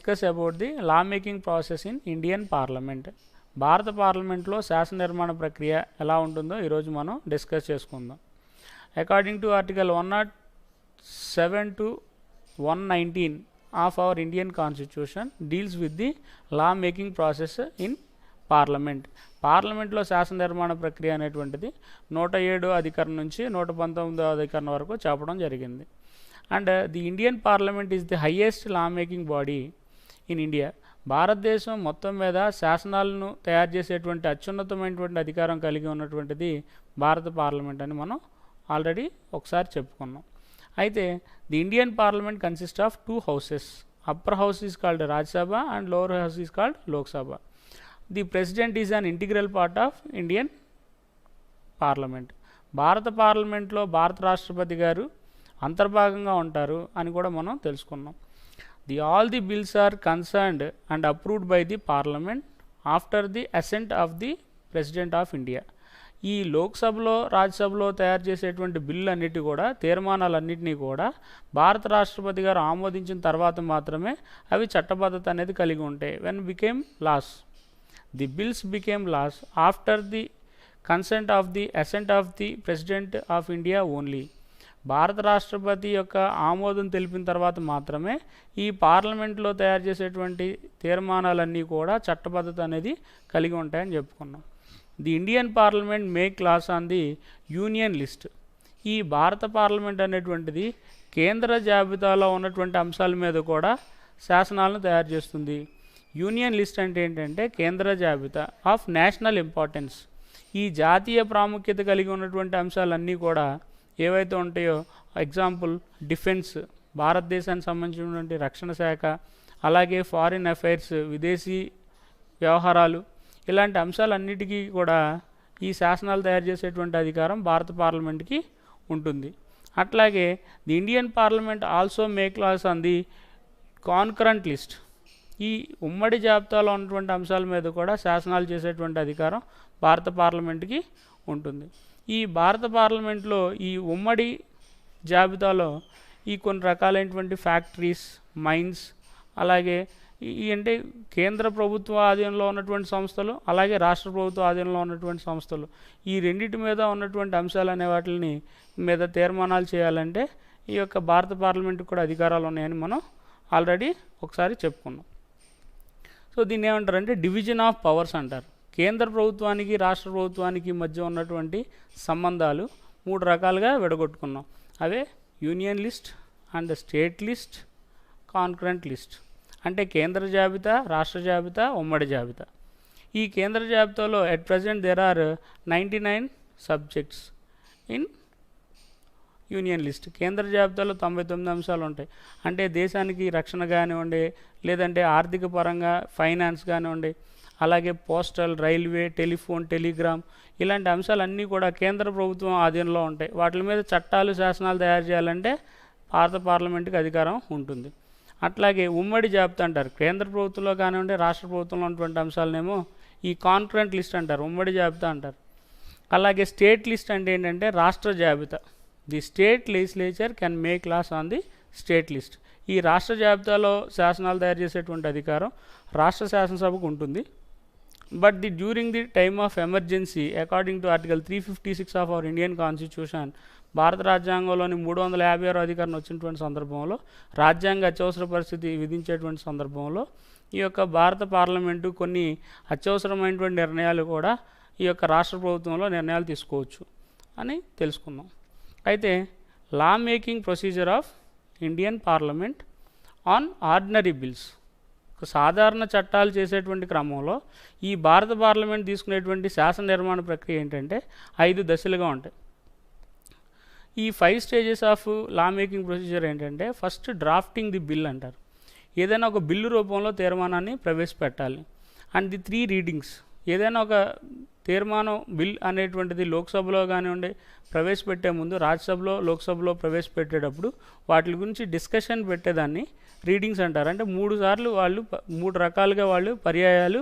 Discuss about the law making process in Indian parliament. భారత పార్లమెంట్లో శాసన నిర్మాణ ప్రక్రియ ఎలా ఉంటుందో ఈరోజు మనం డిస్కస్ చేసుకుందాం. According to article 107 to 119 of our Indian constitution deals with the law making process in parliament. పార్లమెంట్లో శాసన నిర్మాణ ప్రక్రియ అనేటువంటిది 107 అధికరణ నుంచి 119 అధికరణ వరకు చెప్పడం జరిగింది. And the Indian parliament is the highest law making body in India. భారతదేశం మొత్తం మీద శాసనాలను తయారు చేసేటువంటి అత్యున్నతమైనటువంటి అధికారం కలిగి ఉన్నటువంటిది భారత పార్లమెంట్ అని మనం ఆల్రెడీ ఒకసారి చెప్పుకున్నాం. అయితే the Indian parliament consist of 2 houses. Upper house is called Rajya Sabha and lower house is called Lok Sabha. The president is an integral part of Indian parliament. భారత పార్లమెంట్లో భారత రాష్ట్రపతి గారు అంతర్భాగంగా ఉంటారు అని కూడా మనం తెలుసుకున్నాం. All the bills are concerned and approved by the parliament after the assent of the president of India. ఈ లోక్సభలో రాజ్యసభలో తయారు చేసేటువంటి బిల్లు అన్నిటి కూడా తీర్మానాలన్నింటినీ కూడా భారత రాష్ట్రపతి గారు ఆమోదించిన తర్వాత మాత్రమే అవి చట్టబద్ధత అనేది కలిగి ఉంటాయి. When became laws, the bills became laws after the consent of the assent of the president of India only. భారత రాష్ట్రపతి యొక్క ఆమోదం తెలిపిన తర్వాత మాత్రమే ఈ పార్లమెంట్లో తయారు చేసేటువంటి తీర్మానాలన్నీ కూడా చట్టబద్ధత అనేది కలిగి ఉంటాయని చెప్పుకున్నాం. The Indian parliament make laws on the union list. ఈ భారత పార్లమెంట్ అనేటువంటిది కేంద్ర జాబితాలో ఉన్నటువంటి అంశాల మీద కూడా శాసనాలను తయారు చేస్తుంది. యూనియన్ లిస్ట్ అంటే ఏంటంటే కేంద్ర జాబితా ఆఫ్ నేషనల్ ఇంపార్టెన్స్. ఈ జాతీయ ప్రాముఖ్యత కలిగి ఉన్నటువంటి అంశాలన్నీ కూడా ఏవైతే ఉంటాయో, ఎగ్జాంపుల్ డిఫెన్స్, భారతదేశానికి సంబంధించినటువంటి రక్షణ శాఖ, అలాగే ఫారిన్ అఫైర్స్, విదేశీ వ్యవహారాలు, ఇలాంటి అంశాలన్నిటికీ కూడా ఈ శాసనాలు తయారు చేసేటువంటి అధికారం భారత పార్లమెంట్కి ఉంటుంది. అట్లాగే the Indian parliament also make laws on the concurrent list. ఈ ఉమ్మడి జాబితాలో ఉన్నటువంటి అంశాల మీద కూడా శాసనాలు చేసేటువంటి అధికారం భారత పార్లమెంట్కి ఉంటుంది. ఈ భారత పార్లమెంట్లో ఈ ఉమ్మడి జాబితాలో ఈ కొన్ని రకాలైనటువంటి ఫ్యాక్టరీస్, మైన్స్, అలాగే ఈ అంటే కేంద్ర ప్రభుత్వ ఆధీనంలో ఉన్నటువంటి సంస్థలు, అలాగే రాష్ట్ర ప్రభుత్వ ఆధీనంలో ఉన్నటువంటి సంస్థలు, ఈ రెండింటి మీద ఉన్నటువంటి అంశాలు అనే వాటిని మీద తీర్మానాలు చేయాలంటే ఈ యొక్క భారత పార్లమెంట్కి కూడా అధికారాలు ఉన్నాయని మనం ఆల్రెడీ ఒకసారి చెప్పుకున్నాం. సో దీన్ని ఏమంటారంటే డివిజన్ ఆఫ్ పవర్స్ అంటారు. కేంద్ర ప్రభుత్వానికి రాష్ట్ర ప్రభుత్వానికి మధ్య ఉన్నటువంటి సంబంధాలు 3 రకాలుగా విడగొట్టుకున్నాం. అవే union list and state list, concurrent list. అంటే కేంద్ర జాబితా, రాష్ట్ర జాబితా, ఉమ్మడి జాబితా. ఈ కేంద్ర జాబితాలో at present there are 99 subjects in union list. కేంద్ర జాబితాలో 99 అంశాలు ఉంటాయి. అంటే దేశానికి రక్షణ కానివ్వండి, లేదంటే ఆర్థిక పరంగా ఫైనాన్స్ కానివ్వండి, అలాగే పోస్టల్, రైల్వే, టెలిఫోన్, టెలిగ్రామ్, ఇలాంటి అంశాలన్నీ కూడా కేంద్ర ప్రభుత్వం ఆధీనంలో ఉంటాయి. వాటి మీద చట్టాలు, శాసనాలు తయారు చేయాలంటే భారత పార్లమెంట్కి అధికారం ఉంటుంది. అట్లాగే ఉమ్మడి జాబితా అంటారు. కేంద్ర ప్రభుత్వంలో కానివ్వండి, రాష్ట్ర ప్రభుత్వంలో ఉన్నటువంటి అంశాలనేమో ఈ కాన్కరెంట్ లిస్ట్ అంటారు, ఉమ్మడి జాబితా అంటారు. అలాగే స్టేట్ లిస్ట్ అంటే ఏంటంటే రాష్ట్ర జాబితా. The state legislature can make laws on the state list. ఈ రాష్ట్ర జాబితాలో శాసనాలు తయారు చేసేటువంటి అధికారం రాష్ట్ర శాసనసభకు ఉంటుంది. But during the time of emergency according to article 356 of our Indian constitution, భారత రాజ్యాంగంలోని 356 అధికారం వచ్చినటువంటి సందర్భంలో, రాజ్యాంగ అత్యవసర పరిస్థితి విధించేటువంటి సందర్భంలో ఈ యొక్క భారత పార్లమెంటు కొన్ని అత్యవసరమైనటువంటి నిర్ణయాలు కూడా ఈ యొక్క రాష్ట్ర ప్రభుత్వంలో నిర్ణయాలు తీసుకోవచ్చు అని తెలుసుకున్నాం. అయితే లా making procedure of Indian parliament on ordinary bills. సాధారణ చట్టాలు చేసేటువంటి క్రమంలో ఈ భారత పార్లమెంట్ తీసుకునేటువంటి శాసన నిర్మాణ ప్రక్రియ ఏంటంటే 5 దశలుగా ఉంటాయి. ఈ 5 stages of law making procedure ఏంటంటే, ఫస్ట్ డ్రాఫ్టింగ్ ది బిల్ అంటారు. ఏదైనా ఒక బిల్లు రూపంలో తీర్మానాన్ని ప్రవేశపెట్టాలి. And the 3 readings. ఏదైనా ఒక తీర్మానం, బిల్ అనేటువంటిది లోక్సభలో కానివ్వండి ప్రవేశపెట్టే ముందు, రాజ్యసభలో, లోక్సభలో ప్రవేశపెట్టేటప్పుడు వాటి గురించి డిస్కషన్ పెట్టేదాన్ని రీడింగ్స్ అంటారు. అంటే 3 సార్లు వాళ్ళు 3 రకాలుగా వాళ్ళు పర్యాయాలు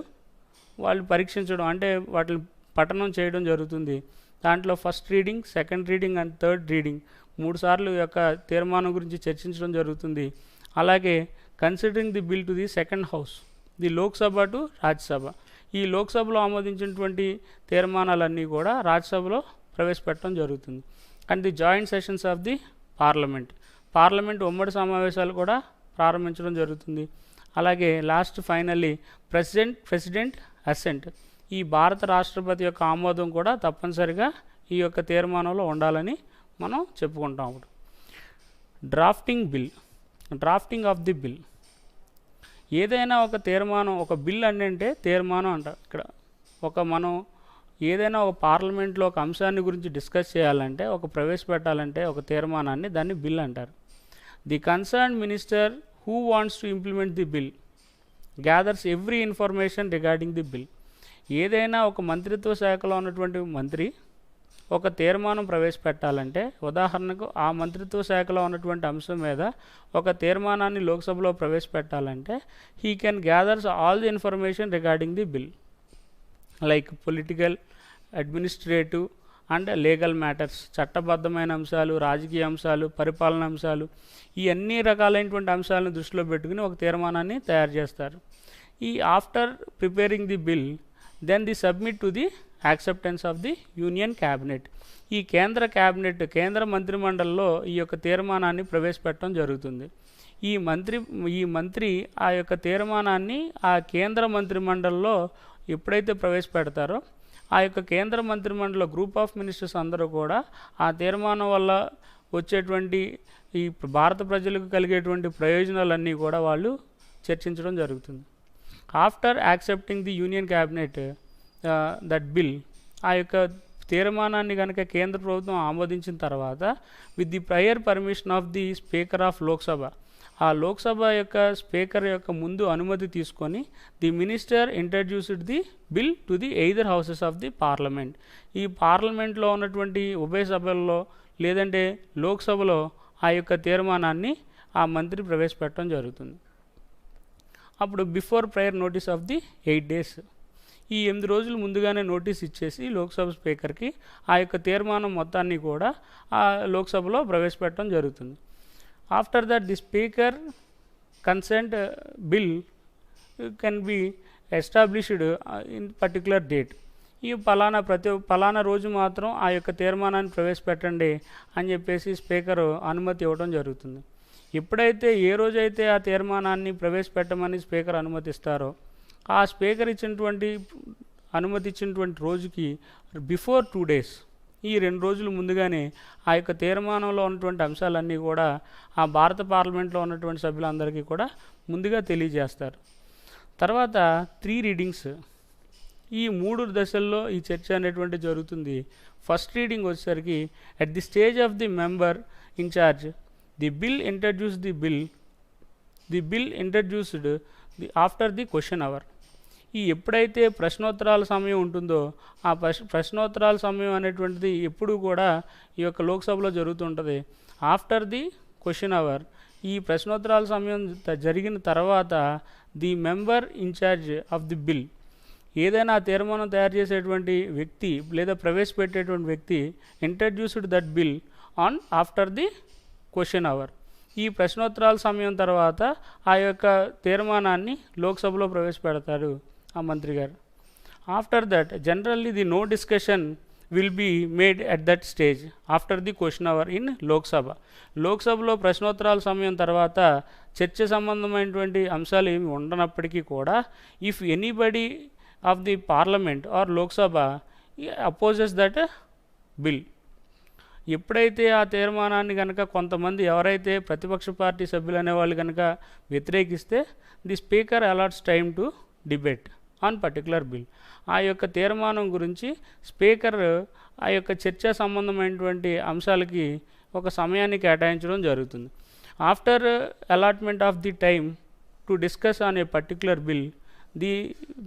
వాళ్ళు పరీక్షించడం, అంటే వాటిని పఠనం చేయడం జరుగుతుంది. దాంట్లో first reading, second reading and third reading 3 సార్లు యొక్క తీర్మానం గురించి చర్చించడం జరుగుతుంది. అలాగే considering the bill to the second house, the Lok Sabha to Rajya Sabha. ఈ లోక్సభలో ఆమోదించినటువంటి తీర్మానాలన్నీ కూడా రాజ్యసభలో ప్రవేశపెట్టడం జరుగుతుంది. And the joint sessions of the parliament ఉమ్మడి సమావేశాలు కూడా ప్రారంభించడం జరుగుతుంది. అలాగే లాస్ట్ ఫైనల్లీ ప్రెసిడెంట్ అసెంట్, ఈ భారత రాష్ట్రపతి యొక్క ఆమోదం కూడా తప్పనిసరిగా ఈ యొక్క తీర్మానంలో ఉండాలని మనం చెప్పుకుంటాం. అప్పుడు డ్రాఫ్టింగ్ ఆఫ్ ది బిల్. ఏదైనా ఒక తీర్మానం, ఒక బిల్ అంటే తీర్మానం అంట. ఇక్కడ మనం ఏదైనా ఒక పార్లమెంట్లో ఒక అంశాన్ని గురించి డిస్కస్ చేయాలంటే, ప్రవేశపెట్టాలంటే ఒక తీర్మానాన్ని, దాన్ని బిల్ అంటారు. The concern minister who wants to implement the bill gathers every information regarding the bill. ఏదైనా ఒక మంత్రిత్వ శాఖలో ఉన్నటువంటి మంత్రి ఒక తీర్మానం ప్రవేశపెట్టాలంటే, ఉదాహరణకు ఆ మంత్రిత్వ శాఖలో ఉన్నటువంటి అంశం మీద ఒక తీర్మానాన్ని లోక్సభలో ప్రవేశపెట్టాలంటే, he can gathers all the information regarding the bill like political, administrative and legal matters. చట్టబద్ధమైన అంశాలు, రాజకీయ అంశాలు, పరిపాలన అంశాలు, ఈ అన్ని రకాలైనటువంటి అంశాలను దృష్టిలో పెట్టుకుని ఒక తీర్మానాన్ని తయారు చేస్తారు. ఈ after preparing the bill then the submit to the acceptance of the union cabinet. ఈ కేంద్ర మంత్రిమండలిలో ఈ యొక్క తీర్మానాన్ని ప్రవేశపెట్టడం జరుగుతుంది. ఈ మంత్రి ఆ యొక్క తీర్మానాన్ని ఆ కేంద్ర మంత్రిమండలిలో ఎప్పుడైతే ప్రవేశపెడతారో, ఆ యొక్క కేంద్ర మంత్రిమండలిలో గ్రూప్ ఆఫ్ మినిస్టర్స్ అందరూ కూడా ఆ తీర్మానం వల్ల వచ్చేటువంటి ఈ భారత ప్రజలకు కలిగేటువంటి ప్రయోజనాలన్నీ కూడా వాళ్ళు చర్చించడం జరుగుతుంది. After accepting the union cabinet that bill, ఆ యొక్క తీర్మానాన్ని కనుక కేంద్ర ప్రభుత్వం ఆమోదించిన తర్వాత, with the prior permission of the speaker of Lok Sabha, ఆ లోక్సభ యొక్క స్పీకర్ యొక్క ముందు అనుమతి తీసుకొని, the minister introduced the bill to the either houses of the parliament. ఈ పార్లమెంట్లో ఉన్నటువంటి ఉభయ సభల్లో లేదంటే లోక్సభలో ఆ యొక్క తీర్మానాన్ని ఆ మంత్రి ప్రవేశపెట్టడం జరుగుతుంది. అప్పుడు before prior notice of the 8 days, ఈ 8 రోజులు ముందుగానే నోటీస్ ఇచ్చేసి లోక్సభ స్పీకర్కి ఆ యొక్క తీర్మానం మొత్తాన్ని కూడా ఆ లోక్సభలో ప్రవేశపెట్టడం జరుగుతుంది. After that the speaker consent bill can be established in particular date. ఈ పలానా రోజు మాత్రం ఆ యొక్క తీర్మానాన్ని ప్రవేశపెట్టండి అని చెప్పేసి స్పీకరు అనుమతి ఇవ్వడం జరుగుతుంది. ఎప్పుడైతే ఏ రోజైతే ఆ తీర్మానాన్ని ప్రవేశపెట్టమని స్పీకర్ అనుమతిస్తారో, ఆ స్పీకర్ అనుమతి ఇచ్చినటువంటి రోజుకి బిఫోర్ 2 days, ఈ 2 రోజులు ముందుగానే ఆ యొక్క తీర్మానంలో ఉన్నటువంటి అంశాలన్నీ కూడా ఆ భారత పార్లమెంట్లో ఉన్నటువంటి సభ్యులందరికీ కూడా ముందుగా తెలియజేస్తారు. తర్వాత 3 readings, ఈ 3 దశల్లో ఈ చర్చ అనేటువంటి జరుగుతుంది. ఫస్ట్ రీడింగ్ వచ్చేసరికి at the stage of the member in charge, the bill introduced after the question hour. ఈ ఎప్పుడైతే ప్రశ్నోత్తరాల సమయం ఉంటుందో, ఆ ప్రశ్నోత్తరాల సమయం అనేటువంటిది ఎప్పుడు కూడా ఈ యొక్క లోక్సభలో జరుగుతుంటుంది. ఆఫ్టర్ ది క్వశ్చన్ అవర్, ఈ ప్రశ్నోత్తరాల సమయం జరిగిన తర్వాత the member in charge of the bill, ఏదైనా తీర్మానం తయారు చేసేటువంటి వ్యక్తి లేదా ప్రవేశపెట్టేటువంటి వ్యక్తి introduced that bill on after the question hour, ఈ ప్రశ్నోత్తరాల సమయం తర్వాత ఆ యొక్క తీర్మానాన్ని లోక్సభలో ప్రవేశపెడతారు ఆ మంత్రి గారు. After that generally the no discussion will be made at that stage after the question hour in లోక్సభలో ప్రశ్నోత్తరాల సమయం తర్వాత చర్చ సంబంధమైనటువంటి అంశాలు ఏమి ఉండనప్పటికీ కూడా, if anybody of the parliament or Lok Sabha opposes that bill, ఎప్పుడైతే ఆ తీర్మానాన్ని కనుక కొంతమంది ఎవరైతే ప్రతిపక్ష పార్టీ సభ్యులు అనేవాళ్ళు కనుక వ్యతిరేకిస్తే, the speaker allots time to debate on particular bill. ఆ యొక్క తీర్మానం గురించి స్పీకర్ ఆ యొక్క చర్చా సంబంధమైనటువంటి అంశాలకి ఒక సమయాన్ని కేటాయించడం జరుగుతుంది. After allotment of the time to discuss on a particular bill, the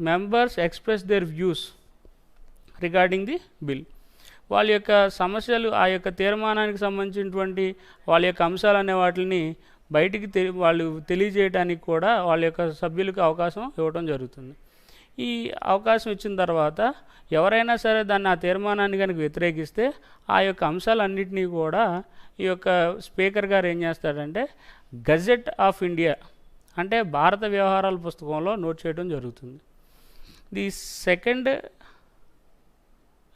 members express there views regarding the bill. వాళ్ళ యొక్క సమస్యలు, ఆ యొక్క తీర్మానానికి సంబంధించినటువంటి వాళ్ళ యొక్క అంశాలు అనే వాటిని బయటికి వాళ్ళు తెలియజేయడానికి కూడా వాళ్ళ యొక్క సభ్యులకు అవకాశం ఇవ్వడం జరుగుతుంది. ఈ అవకాశం ఇచ్చిన తర్వాత ఎవరైనా సరే దాన్ని, ఆ తీర్మానాన్ని కనుక వ్యతిరేకిస్తే, ఆ యొక్క అంశాలన్నింటినీ కూడా ఈ యొక్క స్పీకర్ గారు ఏం చేస్తాడంటే గజెట్ ఆఫ్ ఇండియా అంటే భారత వ్యవహారాల పుస్తకంలో నోట్ చేయడం జరుగుతుంది. The second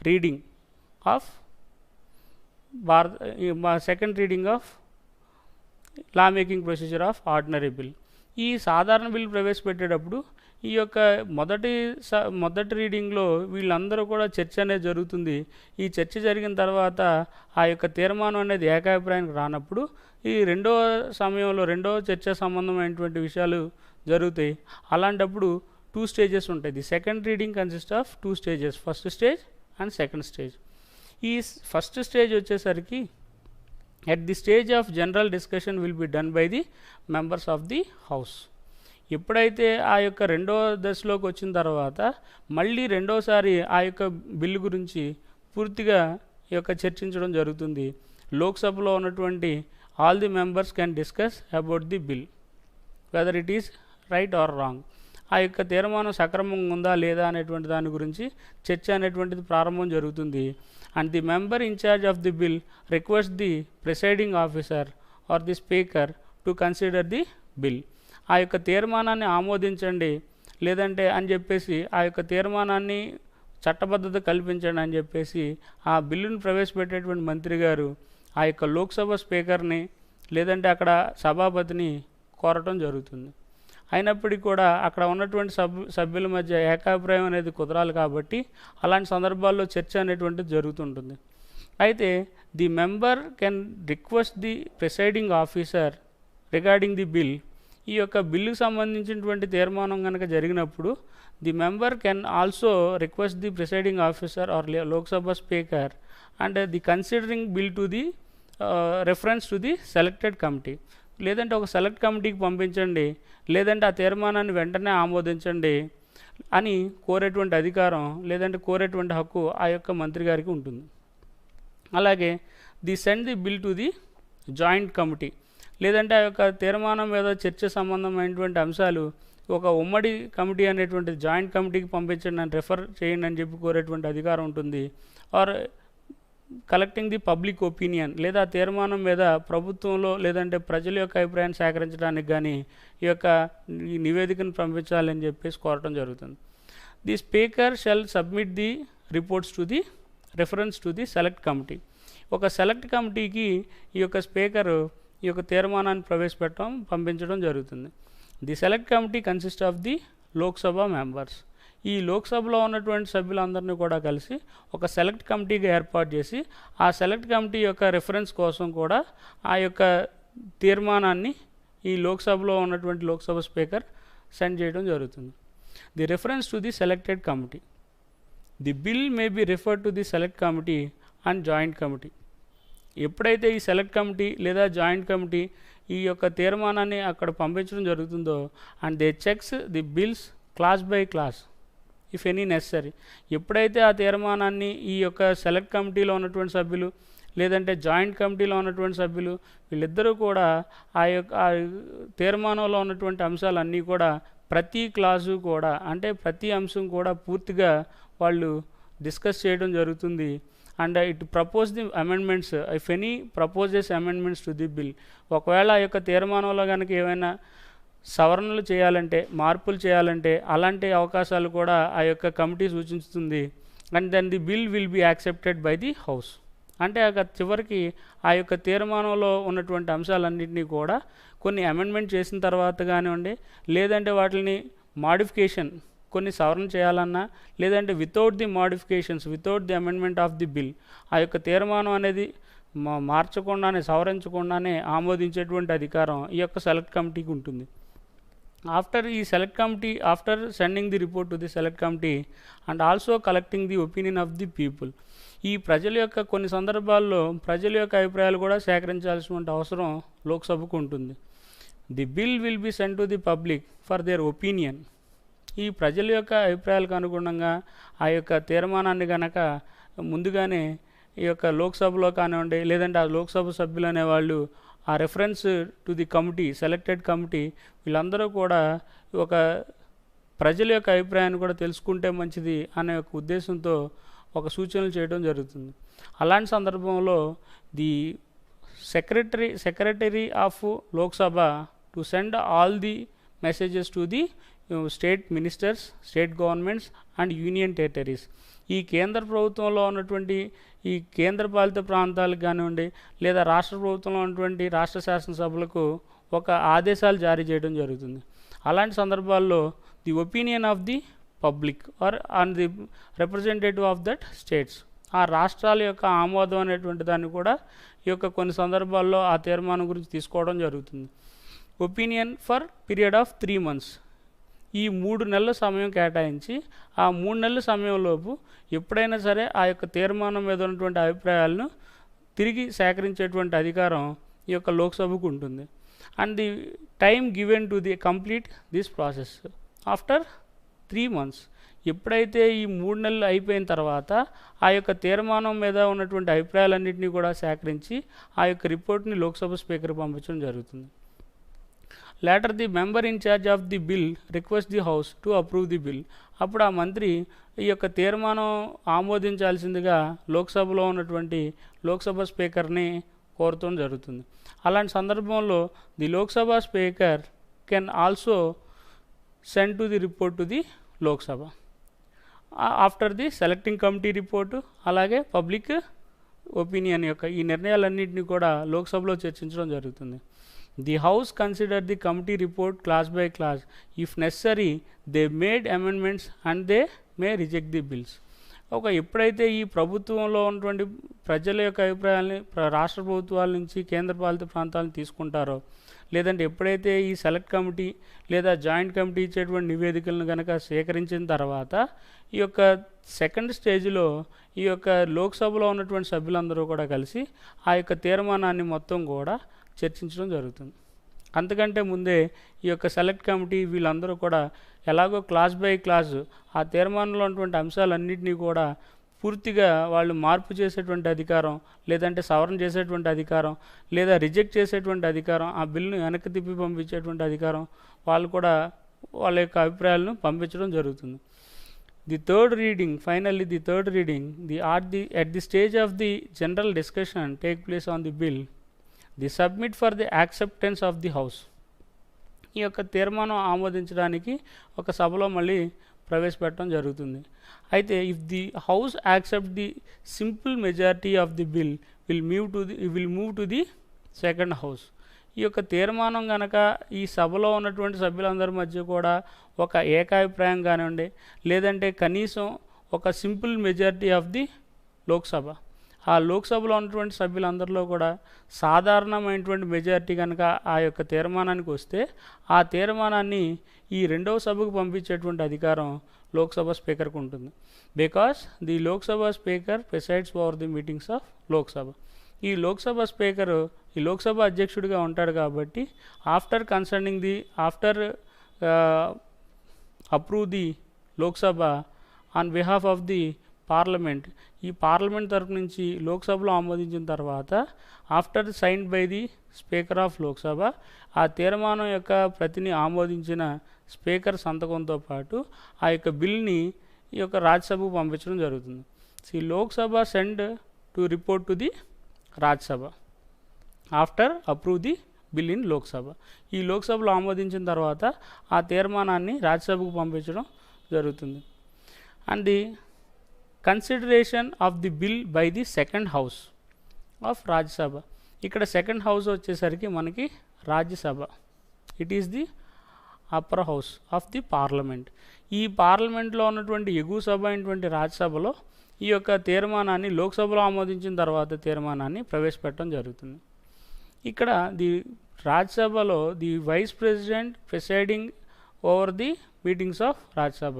reading of law making procedure of ordinary bill. ఈ సాధారణ బిల్ ప్రవేశపెట్టేటప్పుడు ఈ యొక్క మొదటి రీడింగ్లో వీళ్ళందరూ కూడా చర్చ అనేది జరుగుతుంది. ఈ చర్చ జరిగిన తర్వాత ఆ యొక్క తీర్మానం అనేది ఏకాభిప్రాయానికి రానప్పుడు ఈ రెండో చర్చ సంబంధమైనటువంటి విషయాలు జరుగుతాయి. అలాంటప్పుడు 2 స్టేజెస్ ఉంటాయి. The second reading consist of 2 stages, first stage and second stage. ఈ ఫస్ట్ స్టేజ్ వచ్చేసరికి at the stage of general discussion will be done by the members of the house. ఎప్పుడైతే ఆ యొక్క రెండో దశలోకి వచ్చిన తర్వాత మళ్ళీ రెండోసారి ఆ యొక్క బిల్లు గురించి పూర్తిగా ఈ యొక్క చర్చించడం జరుగుతుంది. లోక్సభలో ఉన్నటువంటి all the members can discuss about the bill weather it is right are wrong. ఆ యొక్క తీర్మానం సక్రమంగా ఉందా లేదా అనేటువంటి దాని గురించి చర్చ అనేటువంటిది ప్రారంభం జరుగుతుంది. And the member in charge of the bill request the presiding officer or the speaker to consider the bill. ఆ యొక్క తీర్మానాన్ని ఆమోదించండి లేదంటే అని చెప్పేసి ఆ యొక్క తీర్మానాన్ని చట్టబద్ధత కల్పించండి అని చెప్పేసి ఆ బిల్లును ప్రవేశపెట్టేటువంటి మంత్రి గారు ఆ యొక్క లోక్సభ స్పీకర్ని లేదంటే అక్కడ సభాపతిని కోరటం జరుగుతుంది. అయినప్పటికీ కూడా అక్కడ ఉన్నటువంటి సభ్యుల మధ్య ఏకాభిప్రాయం అనేది కుదరాలి కాబట్టి అలాంటి సందర్భాల్లో చర్చ అనేటువంటిది జరుగుతుంటుంది. అయితే the member can request the presiding officer regarding the bill. ఈ యొక్క బిల్లుకు సంబంధించినటువంటి తీర్మానం కనుక జరిగినప్పుడు the member can also request the presiding officer or Lok Sabha speaker and the considering bill to the reference to the selected committee. లేదంటే ఒక select కమిటీకి పంపించండి లేదంటే ఆ తీర్మానాన్ని వెంటనే ఆమోదించండి అని కోరేటువంటి అధికారం లేదంటే కోరేటువంటి హక్కు ఆ యొక్క మంత్రి గారికి ఉంటుంది. అలాగే the send the bill to the joint committee. లేదంటే ఆ యొక్క తీర్మానం మీద చర్చ సంబంధమైనటువంటి అంశాలు ఒక ఉమ్మడి కమిటీ అనేటువంటి జాయింట్ కమిటీకి పంపించండి అని రెఫర్ చేయండి అని చెప్పి కోరేటువంటి అధికారం ఉంటుంది. Or collecting the public opinion, లేదా తీర్మానం మీద ప్రభుత్వంలో లేదంటే ప్రజల యొక్క అభిప్రాయాన్ని సేకరించడానికి కానీ ఈ నివేదికను పంపించాలని చెప్పేసి కోరటం జరుగుతుంది. The speaker shall submit the reports to the reference to the select committee. ఒక సెలెక్ట్ కమిటీకి ఈ యొక్క స్పీకర్ ఈ యొక్క తీర్మానాన్ని పంపించడం జరుగుతుంది. The select committee consist of the Lok Sabha members. ఈ లోక్సభలో ఉన్నటువంటి సభ్యులందరినీ కూడా కలిసి ఒక సెలెక్ట్ కమిటీగా ఏర్పాటు చేసి ఆ సెలెక్ట్ కమిటీ యొక్క రిఫరెన్స్ కోసం కూడా ఆ యొక్క తీర్మానాన్ని ఈ లోక్సభలో ఉన్నటువంటి లోక్సభ స్పీకర్ సెండ్ చేయడం జరుగుతుంది. The reference to the selected committee. The bill may be referred to the select committee and joint committee. ఎప్పుడైతే ఈ సెలెక్ట్ కమిటీ లేదా జాయింట్ కమిటీ ఈ యొక్క తీర్మానాన్ని అక్కడ పంపించడం జరుగుతుందో and they checks the bills class by class if any necessary. ఎప్పుడైతే ఆ తీర్మానాన్ని ఈ యొక్క సెలెక్ట్ కమిటీలో ఉన్నటువంటి సభ్యులు లేదంటే జాయింట్ కమిటీలో ఉన్నటువంటి సభ్యులు వీళ్ళిద్దరూ కూడా ఆ యొక్క తీర్మానంలో ఉన్నటువంటి అంశాలన్నీ కూడా ప్రతి క్లాసు కూడా అంటే ప్రతి అంశం కూడా పూర్తిగా వాళ్ళు డిస్కస్ చేయడం జరుగుతుంది. And it propose the amendments if any proposes amendments to the bill. ఒకవేళ ఆ యొక్క తీర్మానంలో కనుక ఏమైనా సవరణలు చేయాలంటే మార్పులు చేయాలంటే అలాంటి అవకాశాలు కూడా ఆ యొక్క కమిటీ సూచిస్తుంది. And then the bill will be accepted by the house. అంటే చివరికి ఆ యొక్క తీర్మానంలో ఉన్నటువంటి అంశాలన్నింటినీ కూడా కొన్ని అమెండ్మెంట్ చేసిన తర్వాత కానివ్వండి లేదంటే వాటిని మాడిఫికేషన్ కొన్ని సవరణ చేయాలన్నా లేదంటే without the modifications without the amendment of the bill ఆ యొక్క తీర్మానం అనేది మార్చకుండానే సవరించకుండానే ఆమోదించేటువంటి అధికారం ఈ యొక్క సెలెక్ట్ కమిటీకి ఉంటుంది. After sending the report to the select committee and also collecting the opinion of the people. ఈ ప్రజల యొక్క కొన్ని సందర్భాల్లో ప్రజల యొక్క అభిప్రాయాలు కూడా సేకరించాల్సినటువంటి అవసరం లోక్సభకు ఉంటుంది. The bill will be send to the public for their opinion. ఈ ప్రజల యొక్క అభిప్రాయాలకు అనుగుణంగా ఆ యొక్క తీర్మానాన్ని కనుక ముందుగానే ఈ యొక్క లోక్సభలో కానివ్వండి లేదంటే ఆ లోక్సభ సభ్యులు అనేవాళ్ళు ఆ reference to the committee selected committee వీళ్ళందరూ కూడా ఒక ప్రజల యొక్క అభిప్రాయాన్ని కూడా తెలుసుకుంటే మంచిది అనే ఒక ఉద్దేశంతో ఒక సూచనలు చేయడం జరుగుతుంది. అలాంటి సందర్భంలో the secretary of Lok Sabha to send all the messages to the state ministers, state governments and union territories. ఈ కేంద్ర ప్రభుత్వంలో ఉన్నటువంటి ఈ కేంద్రపాలిత ప్రాంతాలకు కానివ్వండి, లేదా రాష్ట్ర ప్రభుత్వంలో ఉన్నటువంటి రాష్ట్ర శాసనసభలకు ఒక ఆదేశాలు జారీ చేయడం జరుగుతుంది. అలాంటి సందర్భాల్లో the opinion of the public or and the representative of that states, ఆ రాష్ట్రాల యొక్క ఆమోదం అనేటువంటి దాన్ని కూడా ఈ యొక్క కొన్ని సందర్భాల్లో ఆ తీర్మానం గురించి తీసుకోవడం జరుగుతుంది. Opinion for period of 3 months. ఈ 3 నెలల సమయం కేటాయించి ఆ 3 నెలల సమయంలోపు ఎప్పుడైనా సరే ఆ యొక్క తీర్మానం మీద ఉన్నటువంటి అభిప్రాయాలను తిరిగి సేకరించేటువంటి అధికారం ఈ యొక్క లోక్సభకు ఉంటుంది. And the time given to the complete this process after 3 months. ఎప్పుడైతే ఈ 3 నెలలు అయిపోయిన తర్వాత ఆ యొక్క తీర్మానం మీద ఉన్నటువంటి అభిప్రాయాలన్నింటినీ కూడా సేకరించి ఆ యొక్క రిపోర్ట్ని లోక్సభ స్పీకర్ పంపించడం జరుగుతుంది. Later the member in charge of the bill request the house to approve the bill. అప్పుడు ఆ మంత్రి ఈ యొక్క తీర్మానం ఆమోదించాల్సిందిగా లోక్సభలో ఉన్నటువంటి లోక్సభ స్పీకర్ని కోరటం జరుగుతుంది. అలాంటి సందర్భంలో the Lok Sabha speaker can also send to the report to the Lok Sabha after the selecting committee report, అలాగే పబ్లిక్ ఒపీనియన్ యొక్క ఈ నిర్ణయాలన్నింటినీ కూడా లోక్సభలో చర్చించడం జరుగుతుంది. The house consider the committee report class by class. If necessary they made amendments and they may reject the bills. ఎప్పుడైతే ఈ ప్రభుత్వంలో ఉన్నటువంటి ప్రజల యొక్క అభిప్రాయాలని రాష్ట్ర ప్రభుత్వాల నుంచి కేంద్రపాలిత ప్రాంతాలను తీసుకుంటారో, లేదంటే ఎప్పుడైతే ఈ సెలెక్ట్ కమిటీ లేదా జాయింట్ కమిటీ ఇచ్చేటువంటి నివేదికలను కనుక సేకరించిన తర్వాత ఈ యొక్క సెకండ్ స్టేజ్లో ఈ యొక్క లోక్సభలో ఉన్నటువంటి సభ్యులందరూ కూడా కలిసి ఆ యొక్క తీర్మానాన్ని మొత్తం కూడా చర్చించడం జరుగుతుంది. అంతకంటే ముందే ఈ యొక్క సెలెక్ట్ కమిటీ వీళ్ళందరూ కూడా ఎలాగో క్లాస్ బై క్లాస్ ఆ తీర్మానంలో ఉన్నటువంటి అంశాలన్నింటినీ కూడా పూర్తిగా వాళ్ళు మార్పు చేసేటువంటి అధికారం, లేదంటే సవరణ చేసేటువంటి అధికారం, లేదా రిజెక్ట్ చేసేటువంటి అధికారం, ఆ బిల్లును వెనక్కి తిప్పి పంపించేటువంటి అధికారం వాళ్ళు కూడా వాళ్ళ యొక్క అభిప్రాయాలను పంపించడం జరుగుతుంది. The third reading, finally the third reading, at the stage of the general discussion take place on the bill, the submit for the acceptance of the house. ఈ యొక్క తీర్మానం ఆమోదించడానికి ఒక సభలో మళ్ళీ ప్రవేశపెట్టడం జరుగుతుంది. అయితే if the house accept the simple majority of the bill will move to the second house. ఈ యొక్క తీర్మానం కనుక ఈ సభలో ఉన్నటువంటి సభ్యులందరి మధ్య కూడా ఒక ఏకాభిప్రాయం కానివ్వండి, లేదంటే కనీసం ఒక simple majority of the Lok Sabha, ఆ లోక్సభలో ఉన్నటువంటి సభ్యులందరిలో కూడా సాధారణమైనటువంటి మెజారిటీ కనుక ఆ యొక్క తీర్మానానికి వస్తే ఆ తీర్మానాన్ని ఈ రెండవ సభకు పంపించేటువంటి అధికారం లోక్సభ స్పీకర్కు ఉంటుంది. Because the Lok Sabha speaker presides over the meetings of Lok Sabha. ఈ లోక్సభ స్పీకరు ఈ లోక్సభ అధ్యక్షుడిగా ఉంటాడు కాబట్టి after approve the Lok Sabha on behalf of the parliament, ఈ పార్లమెంట్ తరపు నుంచి లోక్సభలో ఆమోదించిన తర్వాత after signed by the speaker of Lok Sabha, ఆ తీర్మానం యొక్క ప్రతిని ఆమోదించిన స్పీకర్ సంతకంతో పాటు ఆ యొక్క బిల్ని ఈ యొక్క రాజ్యసభకు పంపించడం జరుగుతుంది. Lok Sabha send to report to the Rajya Sabha after approve the bill in Lok Sabha. ఈ లోక్సభలో ఆమోదించిన తర్వాత ఆ తీర్మానాన్ని రాజ్యసభకు పంపించడం జరుగుతుంది. And the consideration of the bill by the second house of Rajya Sabha. ఇక్కడ సెకండ్ హౌస్ వచ్చేసరికి మనకి Rajya Sabha, it is the upper house of the parliament. ఈ పార్లమెంట్లో ఉన్నటువంటి ఎగువ సభ అయినటువంటి రాజ్యసభలో ఈ యొక్క తీర్మానాన్ని లోక్సభలో ఆమోదించిన తర్వాత తీర్మానాన్ని ప్రవేశపెట్టడం జరుగుతుంది. ఇక్కడ ది రాజ్యసభలో the vice president presiding over the meetings of Rajya Sabha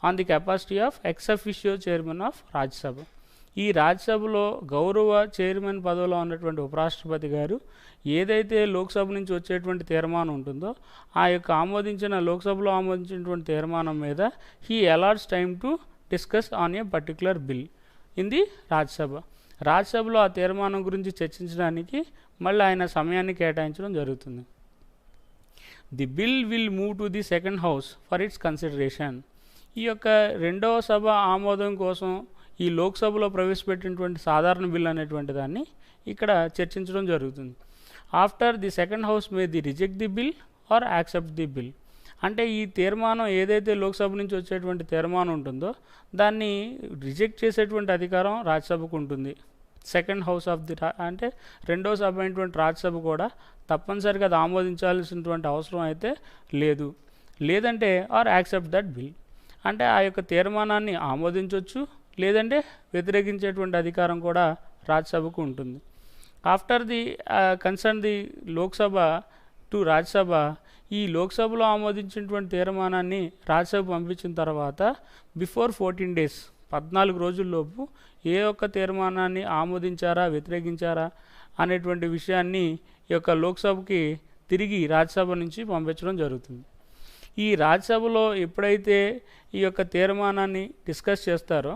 on the capacity of ex officio chairman of Rajya Sabha. ఈ రాజ్యసభలో గౌరవ చైర్మన్ పదవిలో ఉన్నటువంటి ఉపరాష్ట్రపతి గారు ఏదైతే లోక్సభ నుంచి వచ్చేటువంటి తీర్మానం ఉంటుందో ఆ యొక్క లోక్సభలో ఆమోదించినటువంటి తీర్మానం మీద he allots time to discuss on a particular bill in the Rajya Sabha. రాజ్యసభలో ఆ తీర్మానం గురించి చర్చించడానికి మళ్ళీ ఆయన సమయాన్ని కేటాయించడం జరుగుతుంది. The bill will move to the second house for it's consideration. ఈ యొక్క రెండవ సభ ఆమోదం కోసం ఈ లోక్సభలో ప్రవేశపెట్టినటువంటి సాధారణ బిల్ అనేటువంటి దాన్ని ఇక్కడ చర్చించడం జరుగుతుంది. After the second house may the reject the bill or accept the bill. అంటే ఈ తీర్మానం ఏదైతే లోక్సభ నుంచి వచ్చేటువంటి తీర్మానం ఉంటుందో దాన్ని రిజెక్ట్ చేసేటువంటి అధికారం రాజ్యసభకు ఉంటుంది. సెకండ్ హౌస్ ఆఫ్ ది అంటే రెండో సభ అయినటువంటి రాజ్యసభ కూడా తప్పనిసరిగా అది ఆమోదించాల్సినటువంటి అవసరం అయితే లేదు. లేదంటే ఆర్ యాక్సెప్ట్ దట్ బిల్ అంటే ఆ యొక్క తీర్మానాన్ని ఆమోదించవచ్చు, లేదంటే వ్యతిరేకించేటువంటి అధికారం కూడా రాజ్యసభకు ఉంటుంది. After the concern the Lok Sabha to Rajya Sabha, ఈ లోక్సభలో ఆమోదించినటువంటి తీర్మానాన్ని రాజ్యసభ పంపించిన తర్వాత బిఫోర్ 14 days 14 రోజుల్లోపు ఏ ఒక్క తీర్మానాన్ని ఆమోదించారా వ్యతిరేకించారా అనేటువంటి విషయాన్ని ఈ యొక్క లోక్సభకి తిరిగి రాజ్యసభ నుంచి పంపించడం జరుగుతుంది. ఈ రాజ్యసభలో ఎప్పుడైతే ఈ యొక్క తీర్మానాన్ని డిస్కస్ చేస్తారో